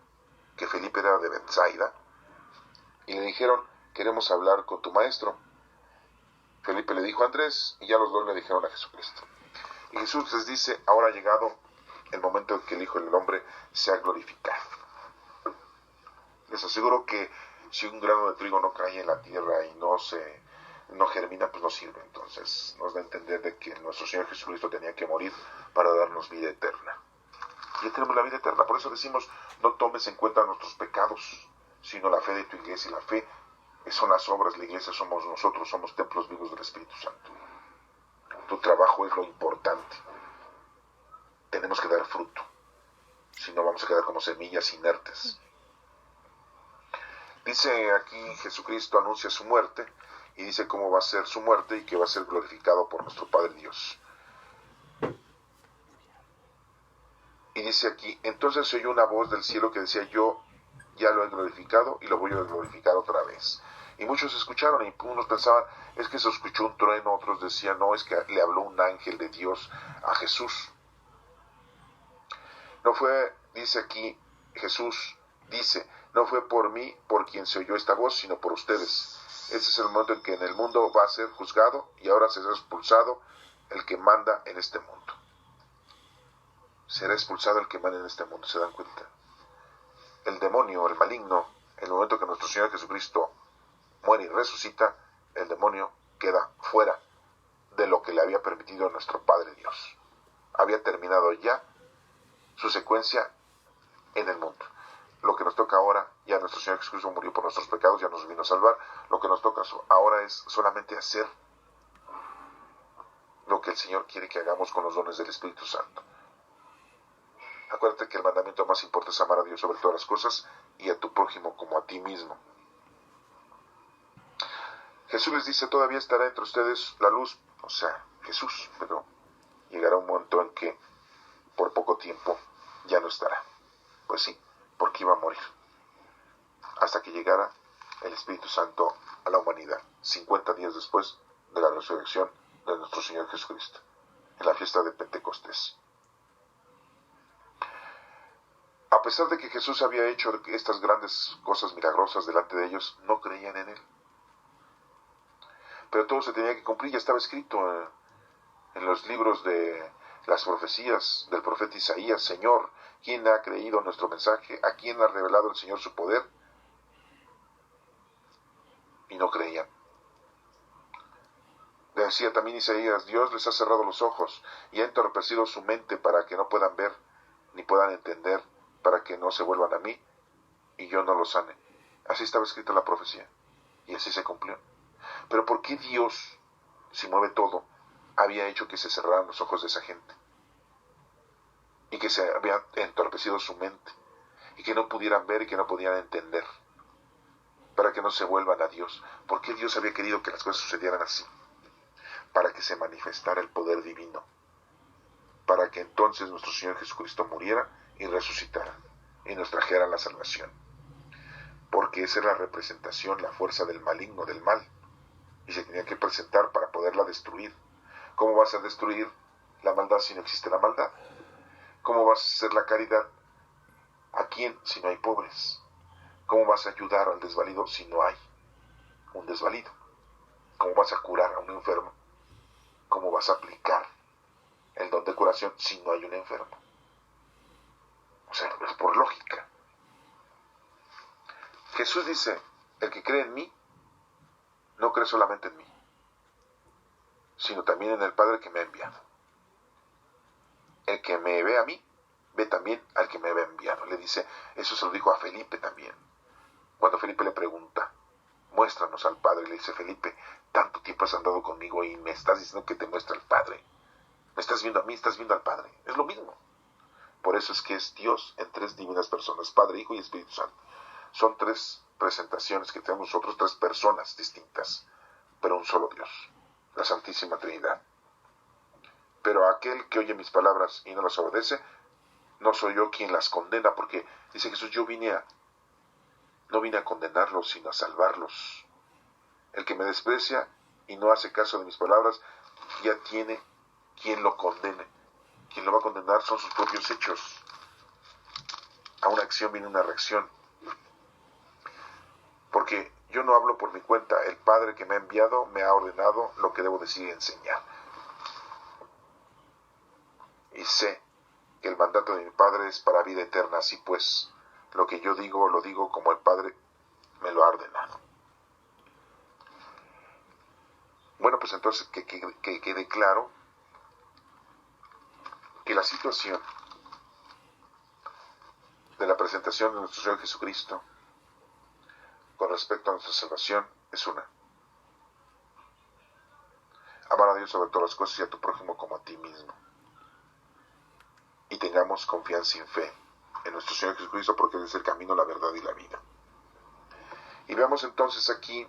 que Felipe era de Betsaida, y le dijeron, queremos hablar con tu maestro. Felipe le dijo a Andrés, y ya los dos le dijeron a Jesucristo. Y Jesús les dice, ahora ha llegado el momento en que el Hijo del Hombre sea glorificado. Les aseguro que si un grano de trigo no cae en la tierra y no germina, pues no sirve. Entonces nos da a entender de que nuestro Señor Jesucristo tenía que morir para darnos vida eterna. Y ya tenemos la vida eterna. Por eso decimos, no tomes en cuenta nuestros pecados, sino la fe de tu iglesia. Y la fe son las obras, la iglesia somos nosotros, somos templos vivos del Espíritu Santo. Tu trabajo es lo importante. Tenemos que dar fruto. Si no, vamos a quedar como semillas inertes. Dice aquí, Jesucristo anuncia su muerte, y dice cómo va a ser su muerte y que va a ser glorificado por nuestro Padre Dios. Y dice aquí, entonces se oyó una voz del cielo que decía, yo ya lo he glorificado y lo voy a glorificar otra vez. Y muchos escucharon, y unos pensaban, es que se escuchó un trueno, otros decían, no, es que le habló un ángel de Dios a Jesús. No fue, dice aquí, Jesús dice, no fue por mí por quien se oyó esta voz, sino por ustedes. Este es el momento en que en el mundo va a ser juzgado, y ahora será expulsado el que manda en este mundo. Será expulsado el que manda en este mundo, ¿se dan cuenta? El demonio, el maligno, en el momento que nuestro Señor Jesucristo muere y resucita, el demonio queda fuera de lo que le había permitido nuestro Padre Dios. Había terminado ya su secuencia en el mundo. Lo que nos toca ahora, ya nuestro Señor Jesucristo murió por nuestros pecados, ya nos vino a salvar. Lo que nos toca ahora es solamente hacer lo que el Señor quiere que hagamos con los dones del Espíritu Santo. Acuérdate que el mandamiento más importante es amar a Dios sobre todas las cosas y a tu prójimo como a ti mismo. Jesús les dice, todavía estará entre ustedes la luz, o sea, Jesús, pero llegará un momento en que por poco tiempo ya no estará. Pues sí, porque iba a morir. Hasta que llegara el Espíritu Santo a la humanidad, 50 días después de la resurrección de nuestro Señor Jesucristo, en la fiesta de Pentecostés. A pesar de que Jesús había hecho estas grandes cosas milagrosas delante de ellos, no creían en Él. Pero todo se tenía que cumplir, ya estaba escrito en los libros de las profecías del profeta Isaías. Señor, ¿quién ha creído nuestro mensaje? ¿A quién ha revelado el Señor su poder? Y no creían. Decía también Isaías, Dios les ha cerrado los ojos y ha entorpecido su mente para que no puedan ver ni puedan entender, para que no se vuelvan a mí y yo no los sane. Así estaba escrita la profecía y así se cumplió. Pero ¿por qué Dios, si mueve todo, había hecho que se cerraran los ojos de esa gente? Y que se había entorpecido su mente y que no pudieran ver y que no pudieran entender, para que no se vuelvan a Dios. ¿Por qué Dios había querido que las cosas sucedieran así? Para que se manifestara el poder divino, para que entonces nuestro Señor Jesucristo muriera y resucitara y nos trajera la salvación. Porque esa es la representación, la fuerza del maligno, del mal, y se tenía que presentar para poderla destruir. ¿Cómo vas a destruir la maldad si no existe la maldad? ¿Cómo vas a hacer la caridad? ¿A quién si no hay pobres? ¿Cómo vas a ayudar al desvalido si no hay un desvalido? ¿Cómo vas a curar a un enfermo? ¿Cómo vas a aplicar el don de curación si no hay un enfermo? O sea, es por lógica. Jesús dice, el que cree en mí, no cree solamente en mí, sino también en el Padre que me ha enviado. El que me ve a mí, ve también al que me ha enviado. Le dice, eso se lo dijo a Felipe también. Cuando Felipe le pregunta, muéstranos al Padre, le dice, Felipe, tanto tiempo has andado conmigo y me estás diciendo que te muestre al Padre. Me estás viendo a mí, estás viendo al Padre. Es lo mismo. Por eso es que es Dios en tres divinas personas, Padre, Hijo y Espíritu Santo. Son tres presentaciones que tenemos nosotros, tres personas distintas, pero un solo Dios, la Santísima Trinidad. Pero aquel que oye mis palabras y no las obedece, no soy yo quien las condena, porque dice Jesús, yo no vine a condenarlos, sino a salvarlos. El que me desprecia y no hace caso de mis palabras, ya tiene quien lo condene. Quien lo va a condenar son sus propios hechos. A una acción viene una reacción. Porque yo no hablo por mi cuenta, el Padre que me ha enviado me ha ordenado lo que debo decir y enseñar. Y sé que el mandato de mi Padre es para vida eterna, así pues, lo que yo digo, lo digo como el Padre me lo ha ordenado. Bueno, pues entonces que quede claro que la situación de la presentación de nuestro Señor Jesucristo con respecto a nuestra salvación es una. Amar a Dios sobre todas las cosas y a tu prójimo como a ti mismo. Y tengamos confianza y fe en nuestro Señor Jesucristo, porque Él es el camino, la verdad y la vida. Y veamos entonces aquí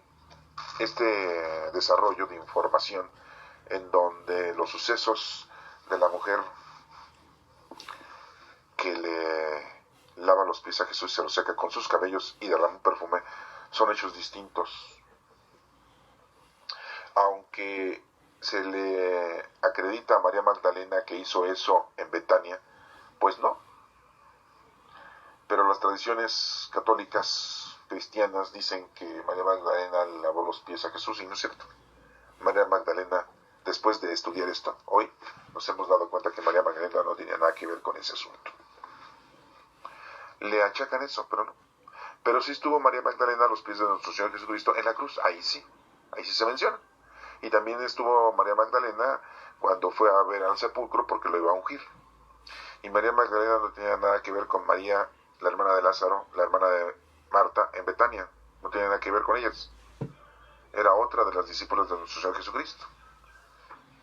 este desarrollo de información en donde los sucesos de la mujer que le lava los pies a Jesús y se los seca con sus cabellos y derrama un perfume son hechos distintos. Aunque se le acredita a María Magdalena que hizo eso en Betania, pues no. Pero las tradiciones católicas cristianas dicen que María Magdalena le lavó los pies a Jesús, y no es cierto. María Magdalena, después de estudiar esto, hoy nos hemos dado cuenta que María Magdalena no tenía nada que ver con ese asunto. Le achacan eso, pero no. Pero sí estuvo María Magdalena a los pies de nuestro Señor Jesucristo en la cruz, ahí sí se menciona. Y también estuvo María Magdalena cuando fue a ver al sepulcro porque lo iba a ungir. Y María Magdalena no tenía nada que ver con María, la hermana de Lázaro, la hermana de Marta en Betania. No tenía nada que ver con ellas. Era otra de las discípulas de nuestro Señor Jesucristo.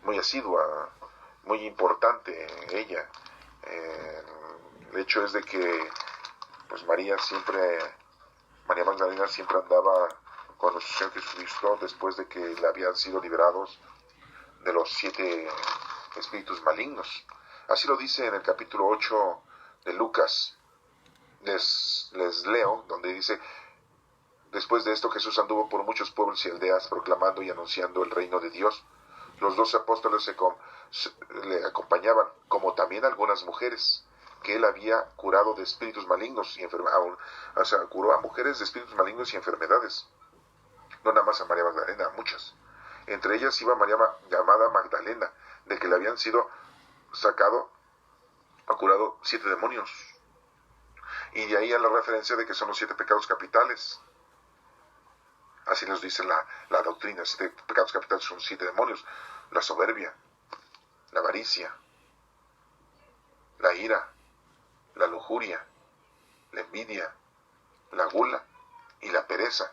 Muy asidua, muy importante ella. El hecho es de que pues María Magdalena siempre andaba con nuestro Señor Jesucristo después de que le habían sido liberados de los 7 espíritus malignos. Así lo dice en el capítulo 8 de Lucas. Les leo, donde dice: después de esto Jesús anduvo por muchos pueblos y aldeas proclamando y anunciando el reino de Dios. Los 12 apóstoles le acompañaban, como también algunas mujeres que él había curado de espíritus malignos y enfermedades. O sea, curó a mujeres de espíritus malignos y enfermedades. No nada más a María Magdalena, a muchas. Entre ellas iba María llamada Magdalena, de que le habían sido curado 7 demonios. Y de ahí a la referencia de que son los 7 pecados capitales. Así nos dice la doctrina. 7 pecados capitales son 7 demonios: la soberbia, la avaricia, la ira, la lujuria, la envidia, la gula y la pereza.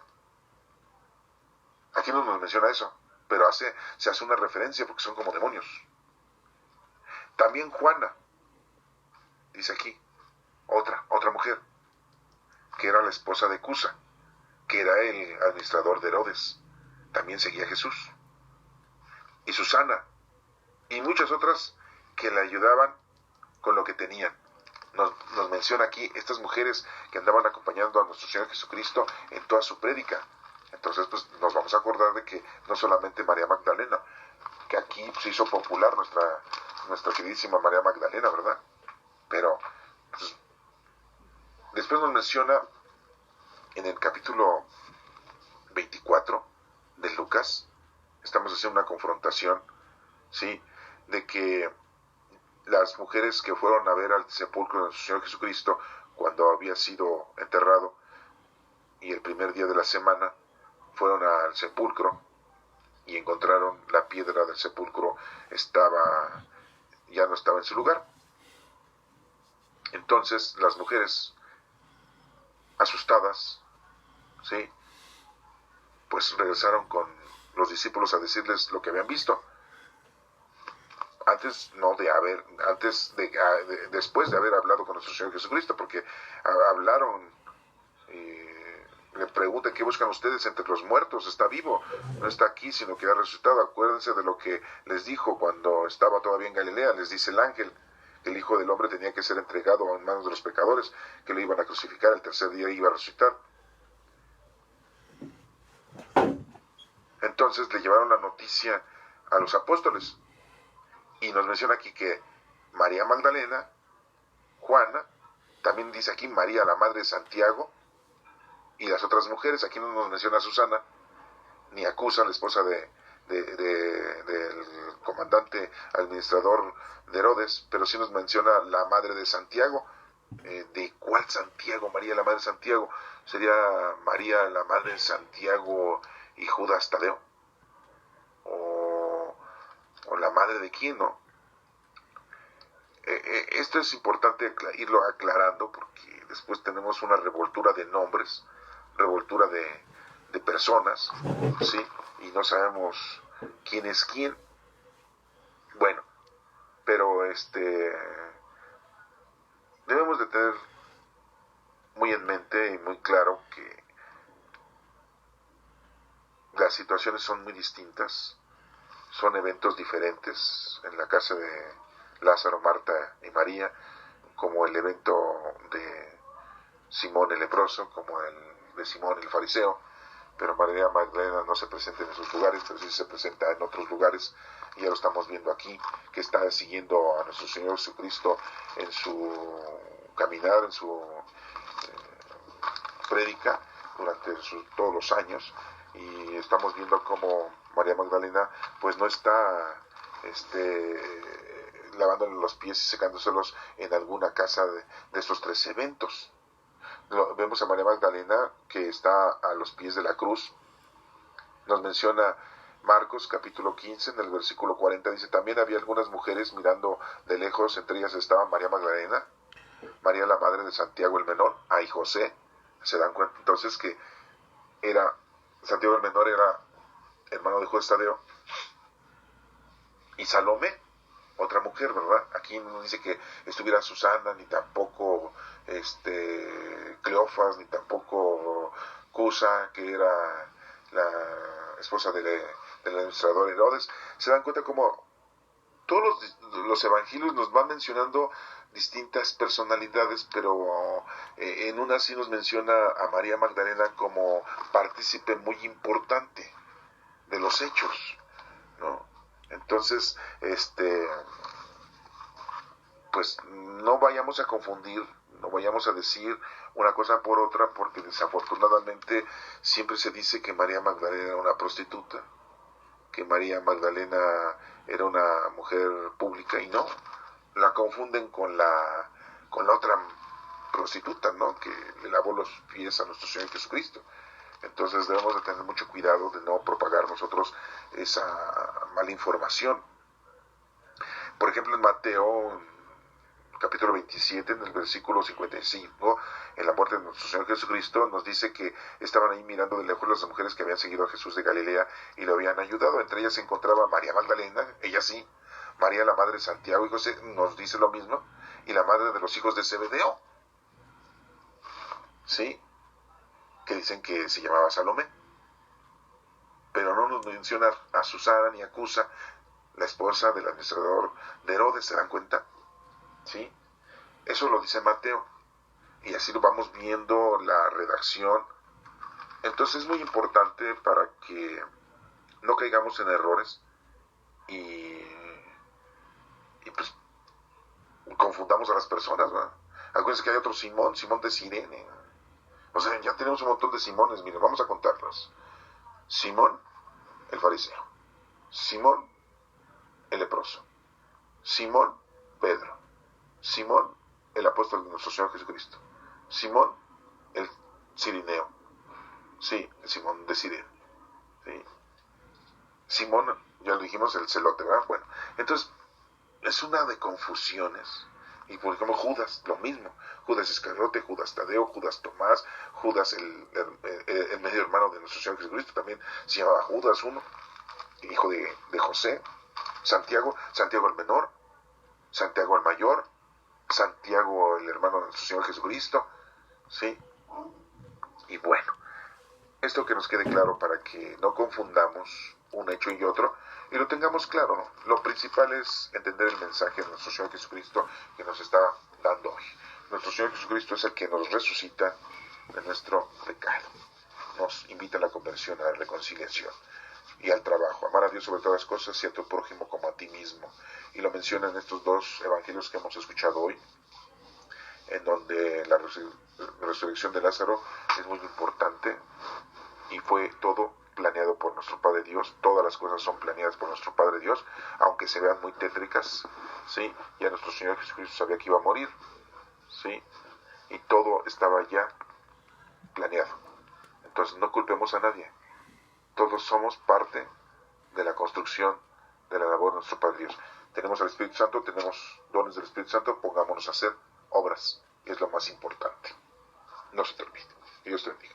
Aquí no nos menciona eso, pero se hace una referencia porque son como demonios. También Juana, dice aquí, otra mujer, que era la esposa de Cusa, que era el administrador de Herodes, también seguía a Jesús. Y Susana, y muchas otras que le ayudaban con lo que tenían. Nos menciona aquí estas mujeres que andaban acompañando a nuestro Señor Jesucristo en toda su prédica. Entonces, pues nos vamos a acordar de que no solamente María Magdalena, que aquí se hizo popular nuestra queridísima María Magdalena, ¿verdad? Pero pues, después nos menciona en el capítulo 24 de Lucas, estamos haciendo una confrontación, ¿sí?, de que las mujeres que fueron a ver al sepulcro de nuestro Señor Jesucristo cuando había sido enterrado, y el primer día de la semana fueron al sepulcro y encontraron la piedra del sepulcro ya no estaba en su lugar. Entonces las mujeres, asustadas, ¿sí?, pues regresaron con los discípulos a decirles lo que habían visto. Después de haber hablado con nuestro Señor Jesucristo, porque hablaron, le preguntan: ¿qué buscan ustedes entre los muertos? Está vivo, no está aquí, sino que ha resucitado. Acuérdense de lo que les dijo cuando estaba todavía en Galilea. Les dice el ángel que el Hijo del Hombre tenía que ser entregado en manos de los pecadores, que lo iban a crucificar, el tercer día iba a resucitar. Entonces le llevaron la noticia a los apóstoles. Y nos menciona aquí que María Magdalena, Juana, también dice aquí María, la madre de Santiago, y las otras mujeres. Aquí no nos menciona a Susana, ni a Cusa, la esposa del comandante administrador de Herodes, pero sí nos menciona la madre de Santiago. ¿De cuál Santiago? María, la madre de Santiago. ¿Sería María, la madre de Santiago y Judas Tadeo? ¿O la madre de quién, no? Esto es importante irlo aclarando, porque después tenemos una revoltura de nombres, revoltura de personas, ¿sí?, y no sabemos quién es quién. Bueno, pero debemos de tener muy en mente y muy claro que las situaciones son muy distintas. Son eventos diferentes en la casa de Lázaro, Marta y María, como el evento de Simón el leproso, como el de Simón el fariseo. Pero María Magdalena no se presenta en esos lugares, pero sí se presenta en otros lugares, y ya lo estamos viendo aquí, que está siguiendo a nuestro Señor Jesucristo en su caminar, en su prédica durante todos los años. Y estamos viendo cómo María Magdalena pues no está lavándole los pies y secándoselos en alguna casa de estos 3 eventos. Vemos a María Magdalena que está a los pies de la cruz. Nos menciona Marcos capítulo 15 en el versículo 40, dice: también había algunas mujeres mirando de lejos, entre ellas estaba María Magdalena, María la madre de Santiago el menor, y José. Se dan cuenta entonces que Santiago el menor era hermano de Judas Tadeo, y Salomé, otra mujer, ¿verdad? Aquí no dice que estuviera Susana, ni tampoco Cleofas, ni tampoco Cusa, que era la esposa del administrador Herodes. Se dan cuenta como todos los evangelios nos van mencionando distintas personalidades, pero en una sí nos menciona a María Magdalena como partícipe muy importante de los hechos, ¿no? Entonces, pues no vayamos a confundir, no vayamos a decir una cosa por otra, porque desafortunadamente siempre se dice que María Magdalena era una prostituta, que María Magdalena era una mujer pública, y no, la confunden con la otra prostituta, ¿no?, que le lavó los pies a nuestro Señor Jesucristo. Entonces debemos de tener mucho cuidado de no propagar nosotros esa mala información. Por ejemplo, en Mateo, capítulo 27, en el versículo 55, en la muerte de nuestro Señor Jesucristo, nos dice que estaban ahí mirando de lejos las mujeres que habían seguido a Jesús de Galilea y lo habían ayudado. Entre ellas se encontraba María Magdalena, ella sí, María la madre de Santiago y José, nos dice lo mismo, y la madre de los hijos de Zebedeo, ¿sí?, que dicen que se llamaba Salomé. Pero no nos menciona a Susana ni a Cusa, la esposa del administrador de Herodes, ¿se dan cuenta? ¿Sí? Eso lo dice Mateo, y así lo vamos viendo la redacción. Entonces es muy importante para que no caigamos en errores y pues confundamos a las personas, ¿verdad? Acuérdense que hay otro Simón, Simón de Sirene. O sea, ya tenemos un montón de Simones, miren, vamos a contarlos. Simón, el fariseo. Simón, el leproso. Simón, Pedro. Simón, el apóstol de nuestro Señor Jesucristo. Simón, el cirineo. Sí, el Simón de Sirene. ¿Sí? Simón, ya lo dijimos, el celote, ¿verdad? Bueno, entonces, es una de confusiones. Y por ejemplo, Judas, lo mismo. Judas Iscariote, Judas Tadeo, Judas Tomás, Judas el medio hermano de nuestro Señor Jesucristo, también se llamaba Judas uno, hijo de José. Santiago el menor, Santiago el mayor, Santiago el hermano de nuestro Señor Jesucristo, ¿sí? Y bueno, esto que nos quede claro para que no confundamos un hecho y otro, y lo tengamos claro, ¿no? Lo principal es entender el mensaje de nuestro Señor Jesucristo que nos está dando hoy. Nuestro Señor Jesucristo es el que nos resucita de nuestro pecado. Nos invita a la conversión, a la reconciliación y al trabajo. Amar a Dios sobre todas las cosas y a tu prójimo como a ti mismo. Y lo menciona en estos dos evangelios que hemos escuchado hoy, en donde la resurrección de Lázaro es muy importante y fue todo planeado por nuestro Padre Dios. Todas las cosas son planeadas por nuestro Padre Dios, aunque se vean muy tétricas, ¿sí? Ya nuestro Señor Jesucristo sabía que iba a morir, ¿sí? Y todo estaba ya planeado. Entonces no culpemos a nadie. Todos somos parte de la construcción de la labor de nuestro Padre Dios. Tenemos al Espíritu Santo, tenemos dones del Espíritu Santo, pongámonos a hacer obras, y es lo más importante. No se te olvide. Dios te bendiga.